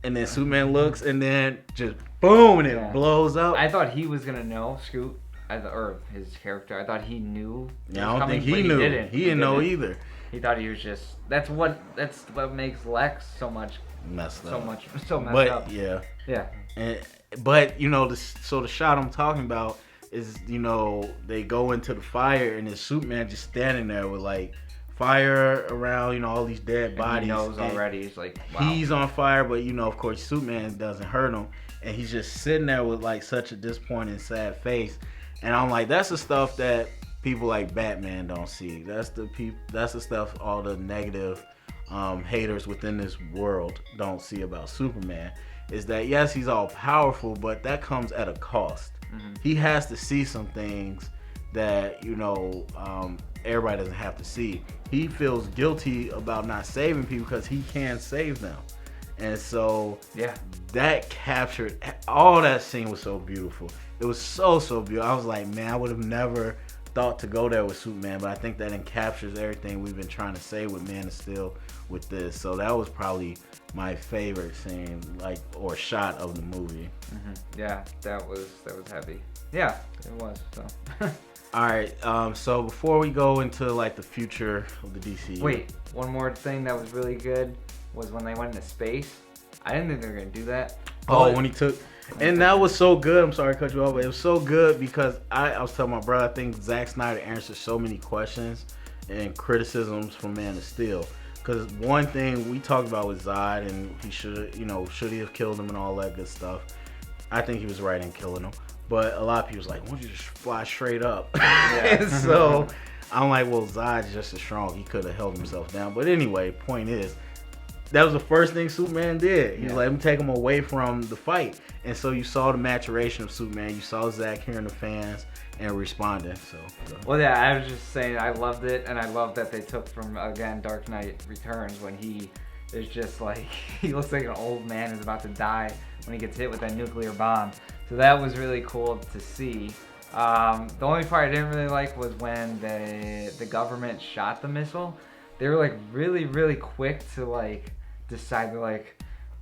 and then Superman looks, and then just boom, and it blows up. I thought he was gonna know Scoot, or his character. I thought he knew. Yeah, I don't think he knew. He didn't know either. He thought he was just. That's what makes Lex so much messed up. So messed but, up. Yeah. Yeah. But the shot I'm talking about is they go into the fire and there's Superman just standing there with like fire around all these dead bodies. He knows already. He's like, wow. He's on fire, but of course Superman doesn't hurt him. and he's just sitting there with like such a disappointed, sad face. And I'm like, that's the stuff that people like Batman don't see. That's the stuff all the negative haters within this world don't see about Superman. Is that yes, he's all powerful, but that comes at a cost. He has to see some things that everybody doesn't have to see. He feels guilty about not saving people because he can save them. And so that captured all. That scene was so beautiful. It was so beautiful. I was like, man, I would have never thought to go there with Superman, but I think that encaptures everything we've been trying to say with Man of Steel with this. So that was probably my favorite scene, or shot of the movie. Yeah, that was heavy. Yeah, it was. So. All right. So before we go into the future of the DC. Wait, one more thing that was really good was when they went into space. I didn't think they were gonna do that. When he took. And that was so good. I'm sorry to cut you off, but it was so good because I was telling my brother, I think Zack Snyder answered so many questions and criticisms from Man of Steel. Because one thing we talked about with Zod, and he should he have killed him and all that good stuff. I think he was right in killing him. But a lot of people was like, why don't you just fly straight up? And so I'm like, well, Zod's just as strong. He could have held himself down. But anyway, point is, that was the first thing Superman did. He was like, let me take him away from the fight. And so you saw the maturation of Superman. You saw Zack hearing the fans and responding. Well, yeah, I was just saying I loved it, and I love that they took from, again, Dark Knight Returns when he is just like, he looks like an old man who's about to die when he gets hit with that nuclear bomb. So that was really cool to see. The only part I didn't really like was when the government shot the missile. They were like really, really quick to decide they're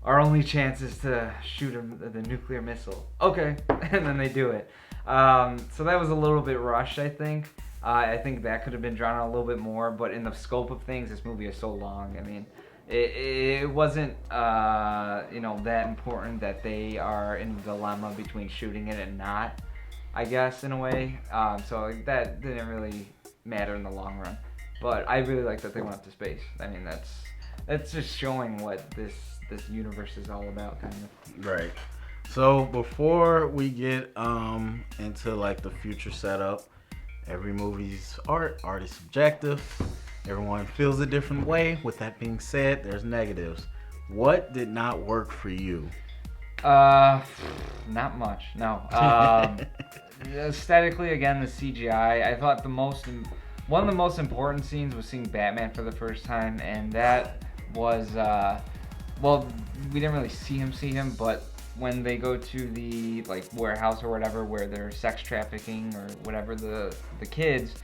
our only chance is to shoot the nuclear missile. Okay, and then they do it. So that was a little bit rushed, I think. I think that could have been drawn out a little bit more, but in the scope of things, this movie is so long. I mean, it wasn't that important that they are in the dilemma between shooting it and not, I guess, in a way. So that didn't really matter in the long run. But I really like that they went up to space. I mean, that's just showing what this universe is all about, kind of. Right. So before we get into the future setup, every movie's art is subjective. Everyone feels a different way. With that being said, there's negatives. What did not work for you? Not much. No. Aesthetically, again, the CGI. I thought one of the most important scenes was seeing Batman for the first time, and that was we didn't really see him, but when they go to the warehouse or whatever where they're sex trafficking or whatever the kids,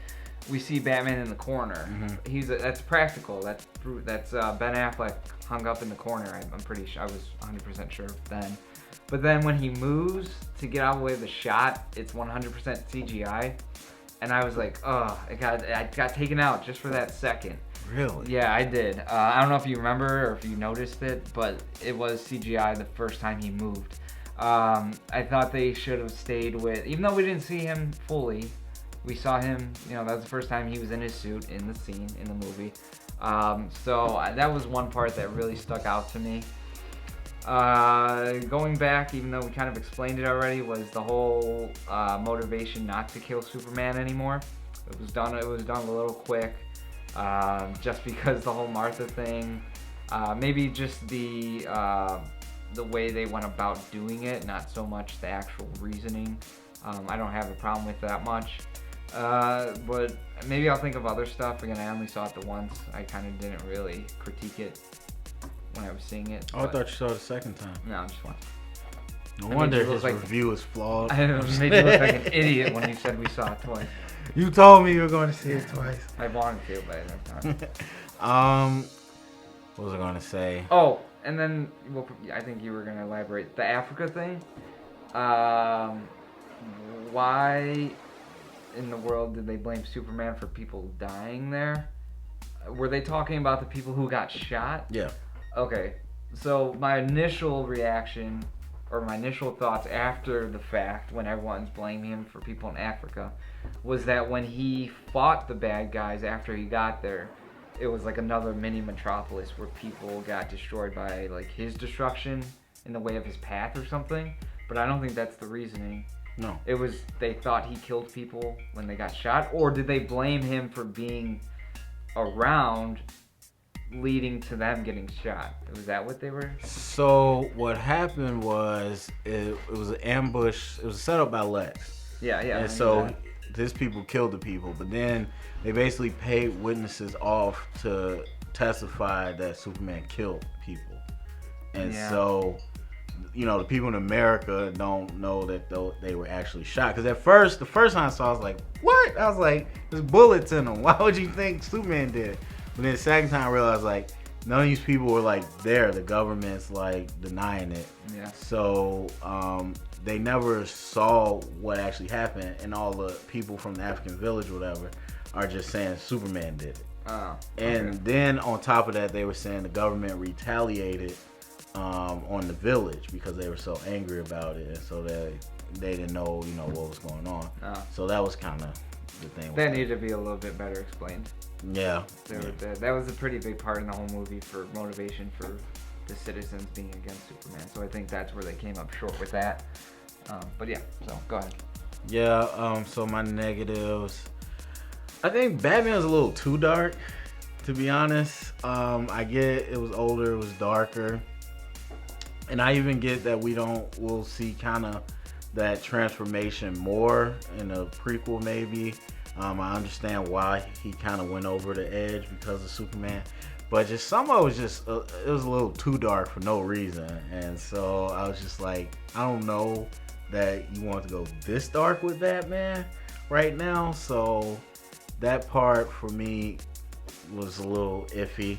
we see Batman in the corner. That's practical. That's Ben Affleck hung up in the corner. I'm pretty sure. I was 100% sure then. But then when he moves to get out of the way of the shot, it's 100% CGI. And I was like, oh, I got taken out just for that second. Really? Yeah, I did. I don't know if you remember or if you noticed it, but it was CGI the first time he moved. I thought they should have stayed with, even though we didn't see him fully, we saw him, that was the first time he was in his suit in the scene, in the movie. So that was one part that really stuck out to me. Going back, even though we kind of explained it already, was the whole motivation not to kill Superman anymore. It was done a little quick, just because the whole Martha thing. Maybe just the way they went about doing it, not so much the actual reasoning. I don't have a problem with that much. But maybe I'll think of other stuff. Again, I only saw it the once. I kind of didn't really critique it when I was seeing it. Oh, I thought you saw it the second time. No, just once. No wonder his review is flawed. I made you look like an idiot when you said we saw it twice. You told me you were going to see it twice. I wanted to, but I didn't have time. What was I going to say? Oh, and then I think you were going to elaborate. The Africa thing. Why in the world did they blame Superman for people dying there? Were they talking about the people who got shot? Yeah. Okay, so my initial reaction, or my initial thoughts after the fact, when everyone's blaming him for people in Africa, was that when he fought the bad guys after he got there, it was like another mini metropolis where people got destroyed by his destruction in the way of his path or something. But I don't think that's the reasoning. No. It was they thought he killed people when they got shot, or did they blame him for being around, leading to them getting shot? Was that what they were? So what happened was it was an ambush. It was set up by Lex. Yeah. And so these people killed the people, but then they basically paid witnesses off to testify that Superman killed people. And so, you know, the people in America don't know that they were actually shot. Because the first time I saw it, I was like, what? I was like, there's bullets in them. Why would you think Superman did? But then the second time I realized, like, none of these people were, like, there. The government's, like, denying it. Yeah. So, they never saw what actually happened. And all the people from the African village or whatever are just saying Superman did it. Oh, and then on top of that, they were saying the government retaliated on the village because they were so angry about it, and so they didn't know, you know, what was going on. Oh. So that was kind of the thing. That needed to be a little bit better explained. Yeah. That was a pretty big part in the whole movie for motivation for the citizens being against Superman. So I think that's where they came up short with that. But yeah, so go ahead. Yeah. So my negatives. I think Batman was a little too dark, to be honest. I get it was older, it was darker. And I even get that we'll see kind of that transformation more in a prequel maybe. I understand why he kind of went over the edge because of Superman. But just some of it was just, it was a little too dark for no reason. And so I was just like, I don't know that you want to go this dark with Batman right now. So that part for me was a little iffy.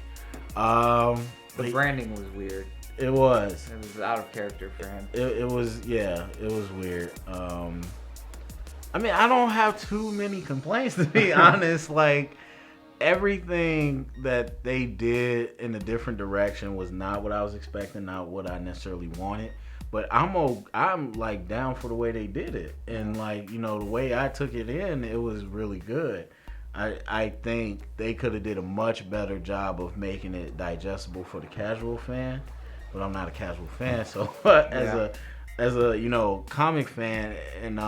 The branding was weird. It was. It was out of character for him. It was weird. I mean, I don't have too many complaints, to be honest. Like, everything that they did in a different direction was not what I was expecting, not what I necessarily wanted. But I'm like down for the way they did it, and like, you know, the way I took it in, it was really good. I think they could have did a much better job of making it digestible for the casual fan. But I'm not a casual fan, so as a you know, comic fan, and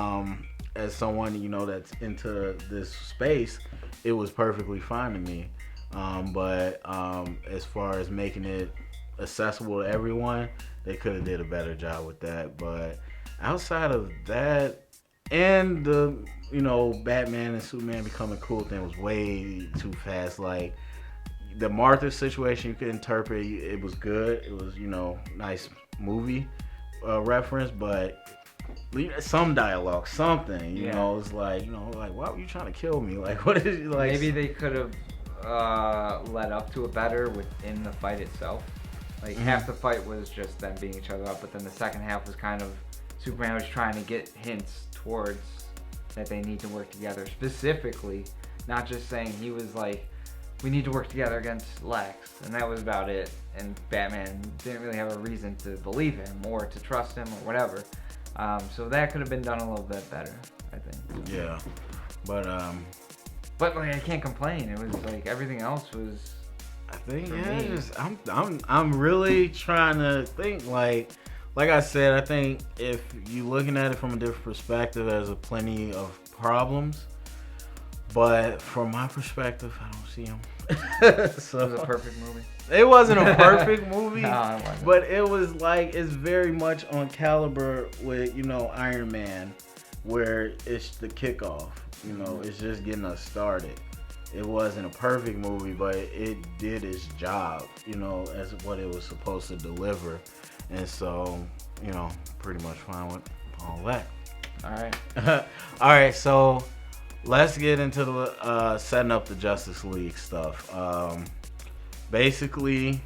as someone, you know, that's into this space, it was perfectly fine to me. But as far as making it accessible to everyone, they could have did a better job with that. But outside of that, and the, you know, Batman and Superman becoming cool thing was way too fast. Like, the Martha situation, you could interpret it was good. It was, you know, nice movie reference, but some dialogue, something, you know, it's like, you know, like, why were you trying to kill me? Like, what is, like, maybe they could have led up to it better within the fight itself. Like, half the fight was just them beating each other up, but then the second half was kind of Superman was trying to get hints towards that they need to work together specifically, not just saying he was like, we need to work together against Lex, and that was about it. And Batman didn't really have a reason to believe him or to trust him or whatever. So that could have been done a little bit better, I think. Yeah, but like, I can't complain. It was like everything else was. I think I'm really trying to think, like I said, I think if you looking at it from a different perspective, there's plenty of problems. But from my perspective, I don't see them. So, it was a perfect movie. It wasn't a perfect movie, No, it wasn't. but it was like, it's very much on caliber with, you know, Iron Man, where it's the kickoff. You know, it's just getting us started. It wasn't a perfect movie, but it did its job, you know, as what it was supposed to deliver. And so, you know, pretty much fine with all that. All right. All right, so let's get into the setting up the Justice League stuff. Basically,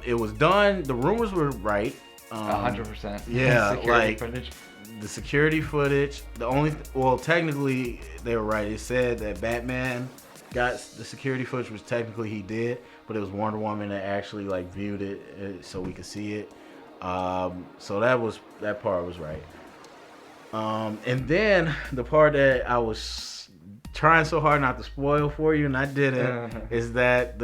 it was done. The rumors were right. 100%. Yeah, Security like footage. the security footage. Well, technically they were right. It said that Batman got the security footage, which technically he did, but it was Wonder Woman that actually like viewed it so we could see it. So that part was right. And then the part that I was trying so hard not to spoil for you, and I didn't, is that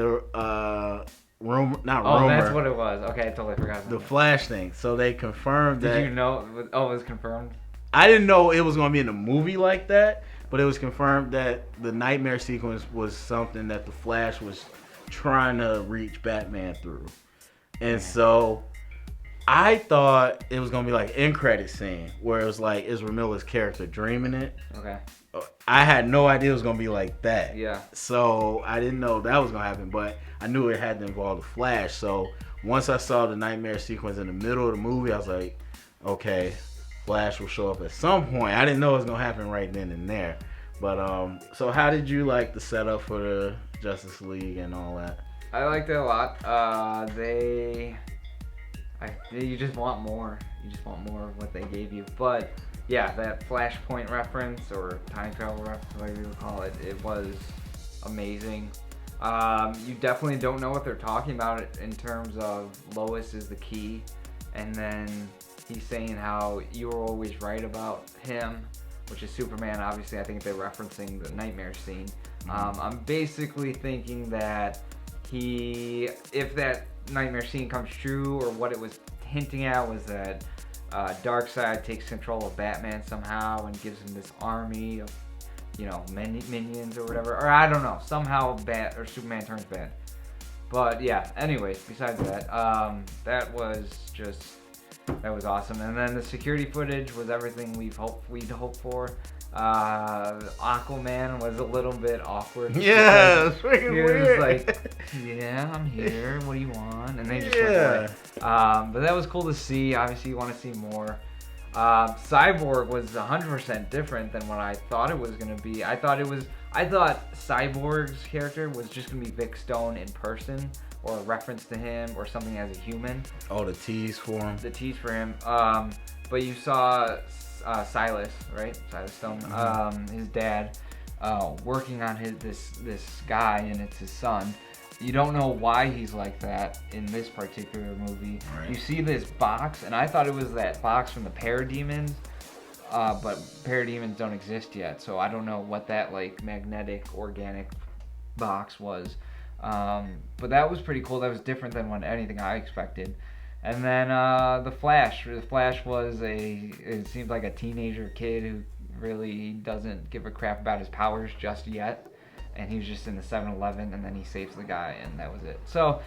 not Oh, rumor. that's what it was. Okay, I totally forgot. The Flash thing. So they confirmed that. Did you know? Oh, it was confirmed. I didn't know it was going to be in a movie like that, but it was confirmed that the nightmare sequence was something that the Flash was trying to reach Batman through. And so I thought it was going to be like an end credit scene where it was like Ezra Miller's character dreaming it. Okay. I had no idea it was going to be like that. Yeah. So I didn't know that was going to happen, but I knew it had to involve the Flash. So once I saw the nightmare sequence in the middle of the movie, I was like, okay, Flash will show up at some point. I didn't know it was going to happen right then and there. But so how did you like the setup for the Justice League and all that? I liked it a lot. You just want more. You just want more of what they gave you. But yeah, that Flashpoint reference or time travel reference, whatever you would call it, it was amazing. You definitely don't know what they're talking about in terms of Lois is the key, and then he's saying how you were always right about him, which is Superman. Obviously, I think they're referencing the nightmare scene. I'm basically thinking that if that nightmare scene comes true, or what it was hinting at was that Darkseid takes control of Batman somehow and gives him this army of, minions or whatever, or I don't know, somehow Superman turns bad. But yeah, anyways, besides that, that was awesome. And then the security footage was everything we'd hoped for. Aquaman was a little bit awkward. Yeah, it's freaking weird. He was like, yeah, I'm here. What do you want? And they just went away. But that was cool to see. Obviously, you want to see more. Cyborg was 100% different than what I thought it was going to be. I thought Cyborg's character was just going to be Vic Stone in person, or a reference to him, or something as a human. Oh, the tease for him. The tease for him. But you saw Silas, right? Silas Stone, his dad, working on this guy, and it's his son. You don't know why he's like that in this particular movie. Right. You see this box, and I thought it was that box from the Parademons, but Parademons don't exist yet, so I don't know what that magnetic organic box was. But that was pretty cool. That was different than anything I expected. And then the Flash. The Flash was it seems like a teenager kid who really doesn't give a crap about his powers just yet. And he was just in the 7-Eleven, and then he saves the guy, and that was it. So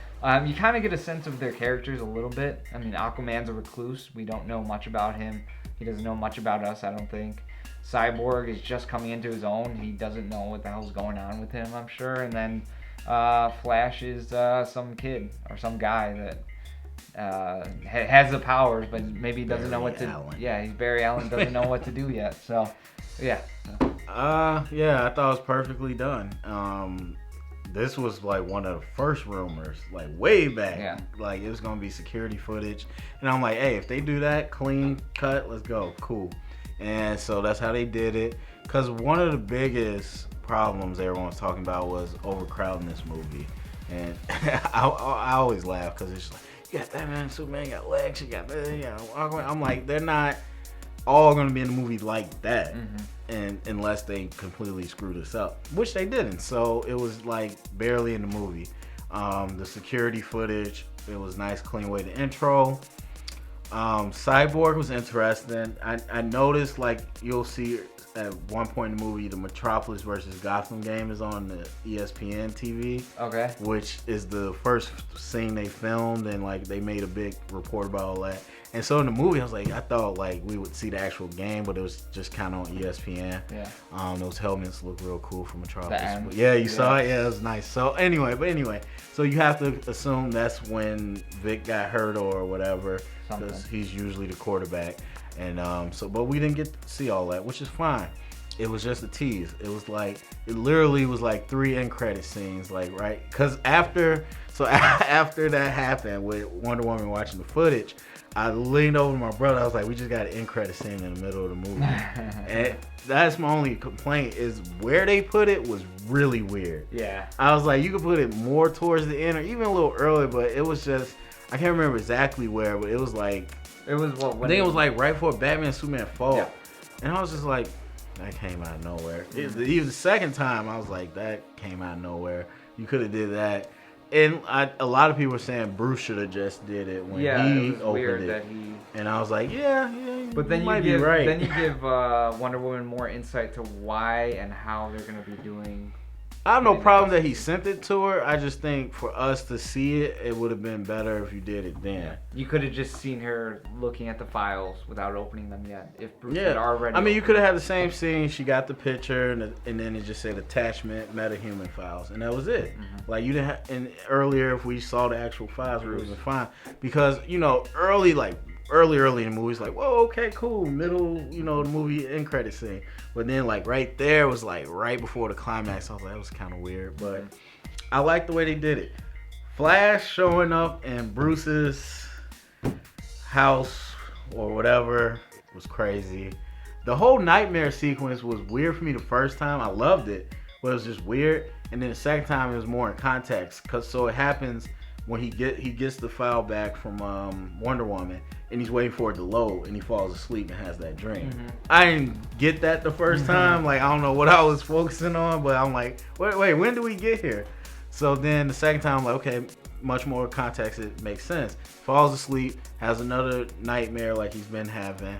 you kind of get a sense of their characters a little bit. I mean, Aquaman's a recluse. We don't know much about him. He doesn't know much about us, I don't think. Cyborg is just coming into his own. He doesn't know what the hell's going on with him, I'm sure. And then Flash is some kid or some guy that has the powers, but maybe doesn't know what to. Yeah, he's Barry Allen, doesn't know what to do yet. So, yeah. Yeah, I thought it was perfectly done. This was one of the first rumors, way back. Yeah. It was gonna be security footage, and I'm like, hey, if they do that, clean cut, let's go, cool. And so that's how they did it. Cause one of the biggest problems everyone was talking about was overcrowding this movie, and I always laugh because it's you got Batman, Superman, you got Lex, you got I'm like, they're not all gonna be in the movie like that. And unless they completely screw this up, which they didn't. So it was barely in the movie. The security footage, it was nice, clean way to intro. Cyborg was interesting. I noticed you'll see at one point in the movie, the Metropolis versus Gotham game is on the ESPN TV. Okay. Which is the first scene they filmed, and they made a big report about all that. And so in the movie, I was I thought we would see the actual game, but it was just kind of on ESPN. Yeah. Those helmets look real cool for Metropolis. Yeah, you saw it. Yeah, it was nice. So anyway, so you have to assume that's when Vic got hurt or whatever, because he's usually the quarterback. And but we didn't get to see all that, which is fine. It was just a tease. It was it literally was 3 end credit scenes, right? Because after that happened with Wonder Woman watching the footage, I leaned over to my brother. I was like, we just got an end credit scene in the middle of the movie. And that's my only complaint, is where they put it was really weird. Yeah. I was like, you could put it more towards the end or even a little earlier, but it was just, I can't remember exactly where, but it was it was what? I think it was right before Batman Superman fall. Yeah. And I was just that came out of nowhere. Even the second time, I was that came out of nowhere. You could have did that. and a lot of people were saying Bruce should have just did it when Yeah, he it was opened weird it. that he. And I was like, yeah, But then you you might give be right. then you give Wonder Woman more insight to why and how they're gonna be doing. I have no problem that he sent it to her. I just think for us to see it, it would have been better if you did it then. Yeah. You could have just seen her looking at the files without opening them yet. If Bruce had already. I mean, you could have had the same scene. She got the picture, and then it just said attachment, metahuman files, and that was it. Mm-hmm. Like you didn't. And earlier, if we saw the actual files, it would have been fine. Because early in the movie, it's like, whoa, okay, cool. Middle, the movie end credit scene. But then, like, right there was, like, right before the climax. I was like, that was kind of weird. But I like the way they did it. Flash showing up in Bruce's house or whatever was crazy. The whole nightmare sequence was weird for me the first time. I loved it, but it was just weird. And then the second time, it was more in context. So it happens when he gets the file back from Wonder Woman, and he's waiting for it to load, and he falls asleep and has that dream. Mm-hmm. I didn't get that the first time. Like, I don't know what I was focusing on, but I'm like, wait, when do we get here? So then the second time, I'm like, okay, much more context, it makes sense. Falls asleep, has another nightmare like he's been having,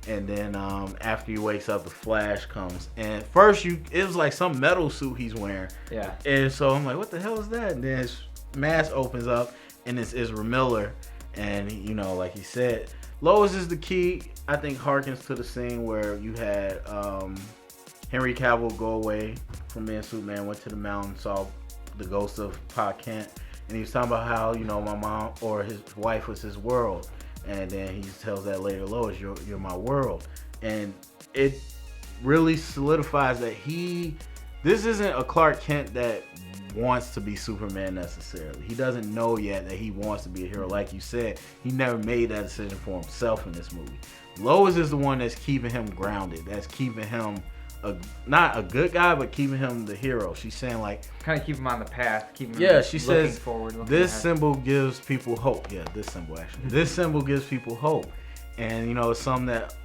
and then after he wakes up, the Flash comes. And first, it was like some metal suit he's wearing. Yeah. And so I'm like, what the hell is that? And then his mask opens up, and it's Ezra Miller. And, like he said, Lois is the key. I think harkens to the scene where you had Henry Cavill go away from being Superman, went to the mountain, saw the ghost of Pa Kent. And he was talking about how, my mom or his wife was his world. And then he tells that later, Lois, you're my world. And it really solidifies that this isn't a Clark Kent that wants to be Superman necessarily. He doesn't know yet that he wants to be a hero. Like you said, he never made that decision for himself in this movie. Lois is the one that's keeping him grounded. That's keeping him not a good guy, but keeping him the hero. She's saying, like, kind of keep him on the path. Keep him she looking says forward. This symbol gives people hope. Yeah, this symbol actually. This symbol gives people hope, and it's some that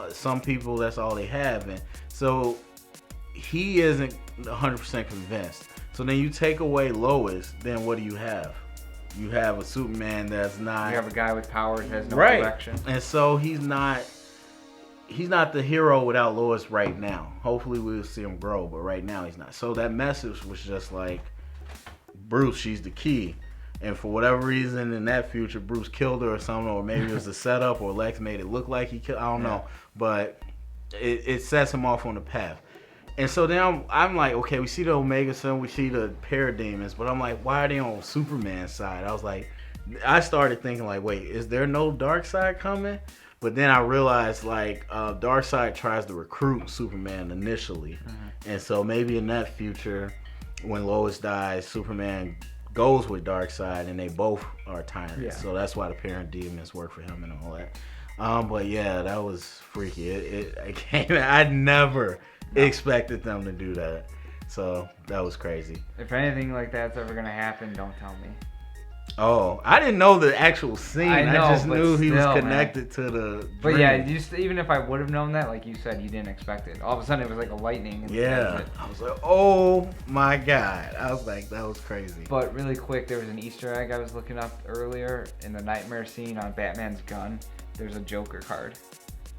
some people, that's all they have, and so he isn't 100% convinced. So then you take away Lois, then what do you have? You have a Superman that's not. You have a guy with powers that has no direction. And so he's not the hero without Lois right now. Hopefully we'll see him grow, but right now he's not. So that message was just like, Bruce, she's the key. And for whatever reason in that future, Bruce killed her or something, or maybe it was a setup, or Lex made it look like he killed. I don't know, but it sets him off on the path. And so then I'm like, okay, we see the Omega Sun, we see the Parademons, but I'm like, why are they on Superman's side? I started thinking, like, wait, is there no Darkseid coming? But then I realized, like, Darkseid tries to recruit Superman initially. Mm-hmm. And so maybe in that future, when Lois dies, Superman goes with Darkseid, and they both are tyrants. Yeah. So that's why the Parademons work for him and all that. But yeah, that was freaky. I never expected them to do that. So that was crazy. If anything like that's ever going to happen, don't tell me. Oh, I didn't know the actual scene. I just knew he was connected to the But dream. yeah, even if I would have known that, like you said, you didn't expect it. All of a sudden, it was like a lightning. And yeah. I was like, oh my God. I was like, that was crazy. But really quick, there was an Easter egg I was looking up earlier. In the nightmare scene on Batman's gun, there's a Joker card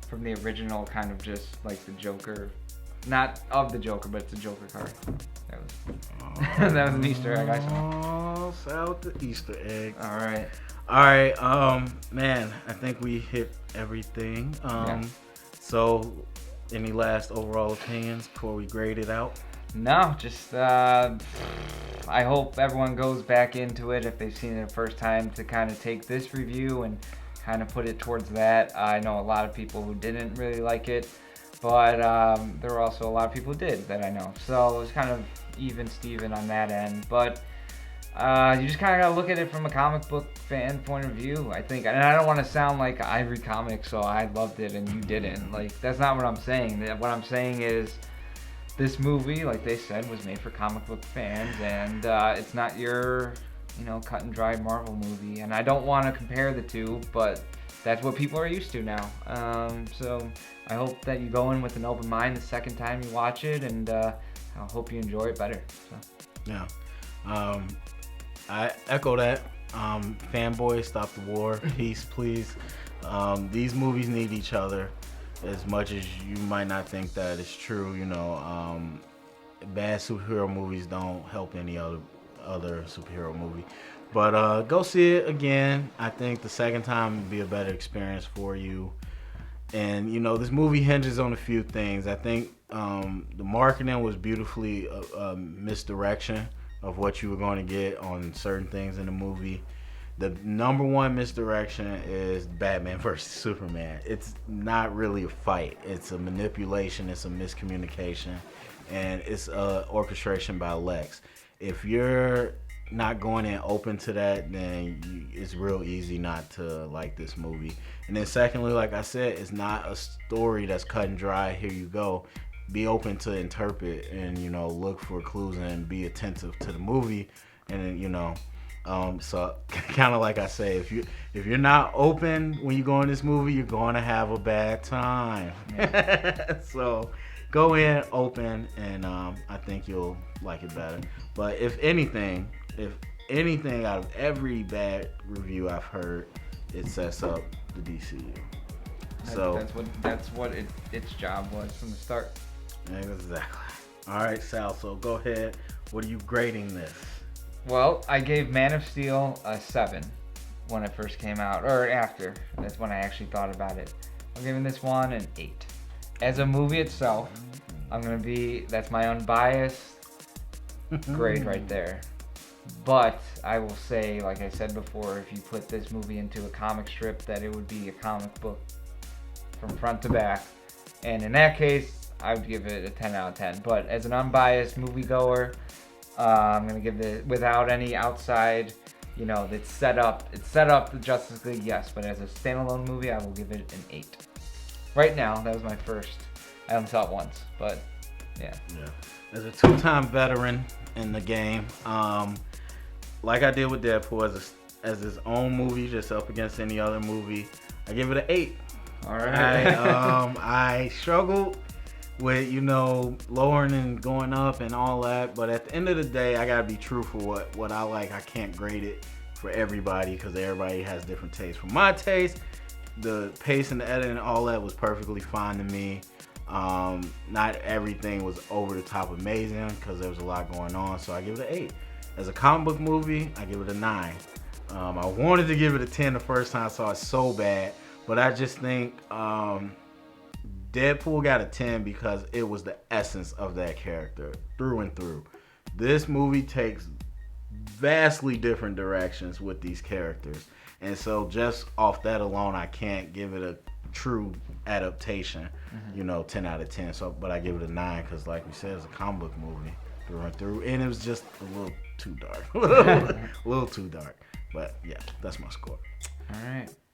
from the original, kind of just like the Joker. Not of the Joker, but it's a Joker card. That was an Easter egg I saw. Oh, shout the Easter egg. All right. Man, I think we hit everything. Yeah. So, any last overall opinions before we grade it out? No, just I hope everyone goes back into it if they've seen it the first time to kind of take this review and kind of put it towards that. I know a lot of people who didn't really like it. But there were also a lot of people who did that I know. So it was kind of even Steven on that end. But you just kind of got to look at it from a comic book fan point of view, I think. And I don't want to sound like I read comics, so I loved it and you didn't. Like, that's not what I'm saying. What I'm saying is this movie, like they said, was made for comic book fans. And it's not your, cut and dry Marvel movie. And I don't want to compare the two, but that's what people are used to now. So I hope that you go in with an open mind the second time you watch it, and I hope you enjoy it better. So. Yeah. I echo that. Fanboys, stop the war. Peace, please. These movies need each other as much as you might not think that is true. Bad superhero movies don't help any other superhero movie. But go see it again. I think the second time would be a better experience for you. And this movie hinges on a few things. I think the marketing was beautifully misdirection of what you were going to get on certain things in the movie. The number one misdirection is Batman versus Superman. It's not really a fight. It's a manipulation. It's a miscommunication, and it's a orchestration by Lex. If you're not going in open to that, then it's real easy not to like this movie. And then secondly, like I said, it's not a story that's cut and dry. Here you go. Be open to interpret and look for clues and be attentive to the movie. And so kind of like I say, if you're not open when you go in this movie, you're going to have a bad time. Yeah. So go in open, and I think you'll like it better. But if anything out of every bad review I've heard, it sets up the DCU. So that's what its job was from the start. Exactly. All right, Sal. So go ahead. What are you grading this? Well, I gave Man of Steel a 7 when it first came out, or after. That's when I actually thought about it. I'm giving this one an 8. As a movie itself, that's my unbiased grade right there. But I will say, like I said before, if you put this movie into a comic strip, that it would be a comic book from front to back. And in that case, I would give it a 10 out of 10. But as an unbiased moviegoer, I'm going to give it, without any outside, it's set up the Justice League, yes. But as a standalone movie, I will give it an 8. Right now, that was my first. I haven't saw it once, but yeah. As a 2-time veteran in the game, like I did with Deadpool, as his own movie, just up against any other movie, I give it an 8. All right. I struggled with lowering and going up and all that, but at the end of the day, I gotta be true for what I like. I can't grade it for everybody because everybody has different tastes. For my taste, the pace and the editing and all that was perfectly fine to me. Not everything was over the top amazing because there was a lot going on, so I give it an 8. As a comic book movie, I give it a 9. I wanted to give it a 10 the first time I saw it so bad, but I just think Deadpool got a 10 because it was the essence of that character through and through. This movie takes vastly different directions with these characters, and so just off that alone, I can't give it a true adaptation, 10 out of 10. So, but I give it a 9 because, like we said, it's a comic book movie through and through, and it was just a little too dark, a little too dark. But yeah, that's my score.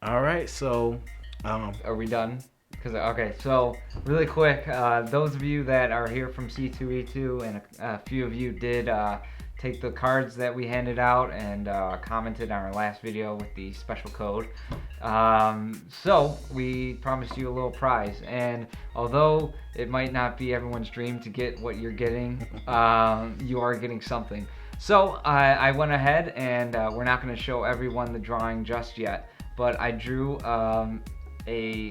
All right. So, are we done? Okay, so really quick, those of you that are here from C2E2, and a few of you did take the cards that we handed out and commented on our last video with the special code. So we promised you a little prize, and although it might not be everyone's dream to get what you're getting, you are getting something. So I went ahead, and we're not going to show everyone the drawing just yet, but I drew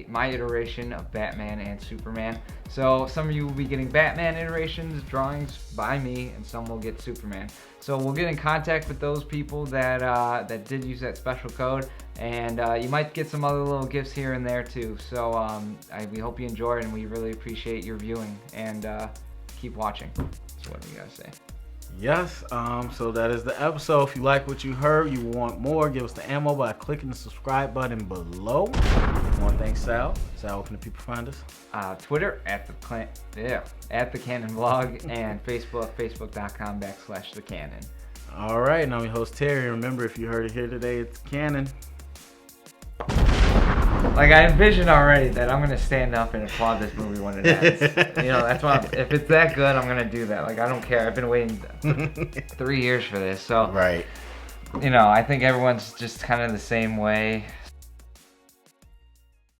my iteration of Batman and Superman. So some of you will be getting Batman iterations, drawings by me, and some will get Superman. So we'll get in contact with those people that did use that special code, and you might get some other little gifts here and there too. So we hope you enjoy it, and we really appreciate your viewing, and keep watching. That's what we gotta say. Yes, so that is the episode. If you like what you heard, you want more, give us the ammo by clicking the subscribe button below. I want to thank Sal. Sal, where can the people find us? Twitter at the Canon Vlog, and Facebook.com/The Canon. All right, and I'm your host Terry. Remember, if you heard it here today, it's Canon. Like, I envision already that I'm gonna stand up and applaud this movie when it ends. That's why. If it's that good, I'm gonna do that. Like, I don't care. I've been waiting 3 years for this, so right. I think everyone's just kind of the same way.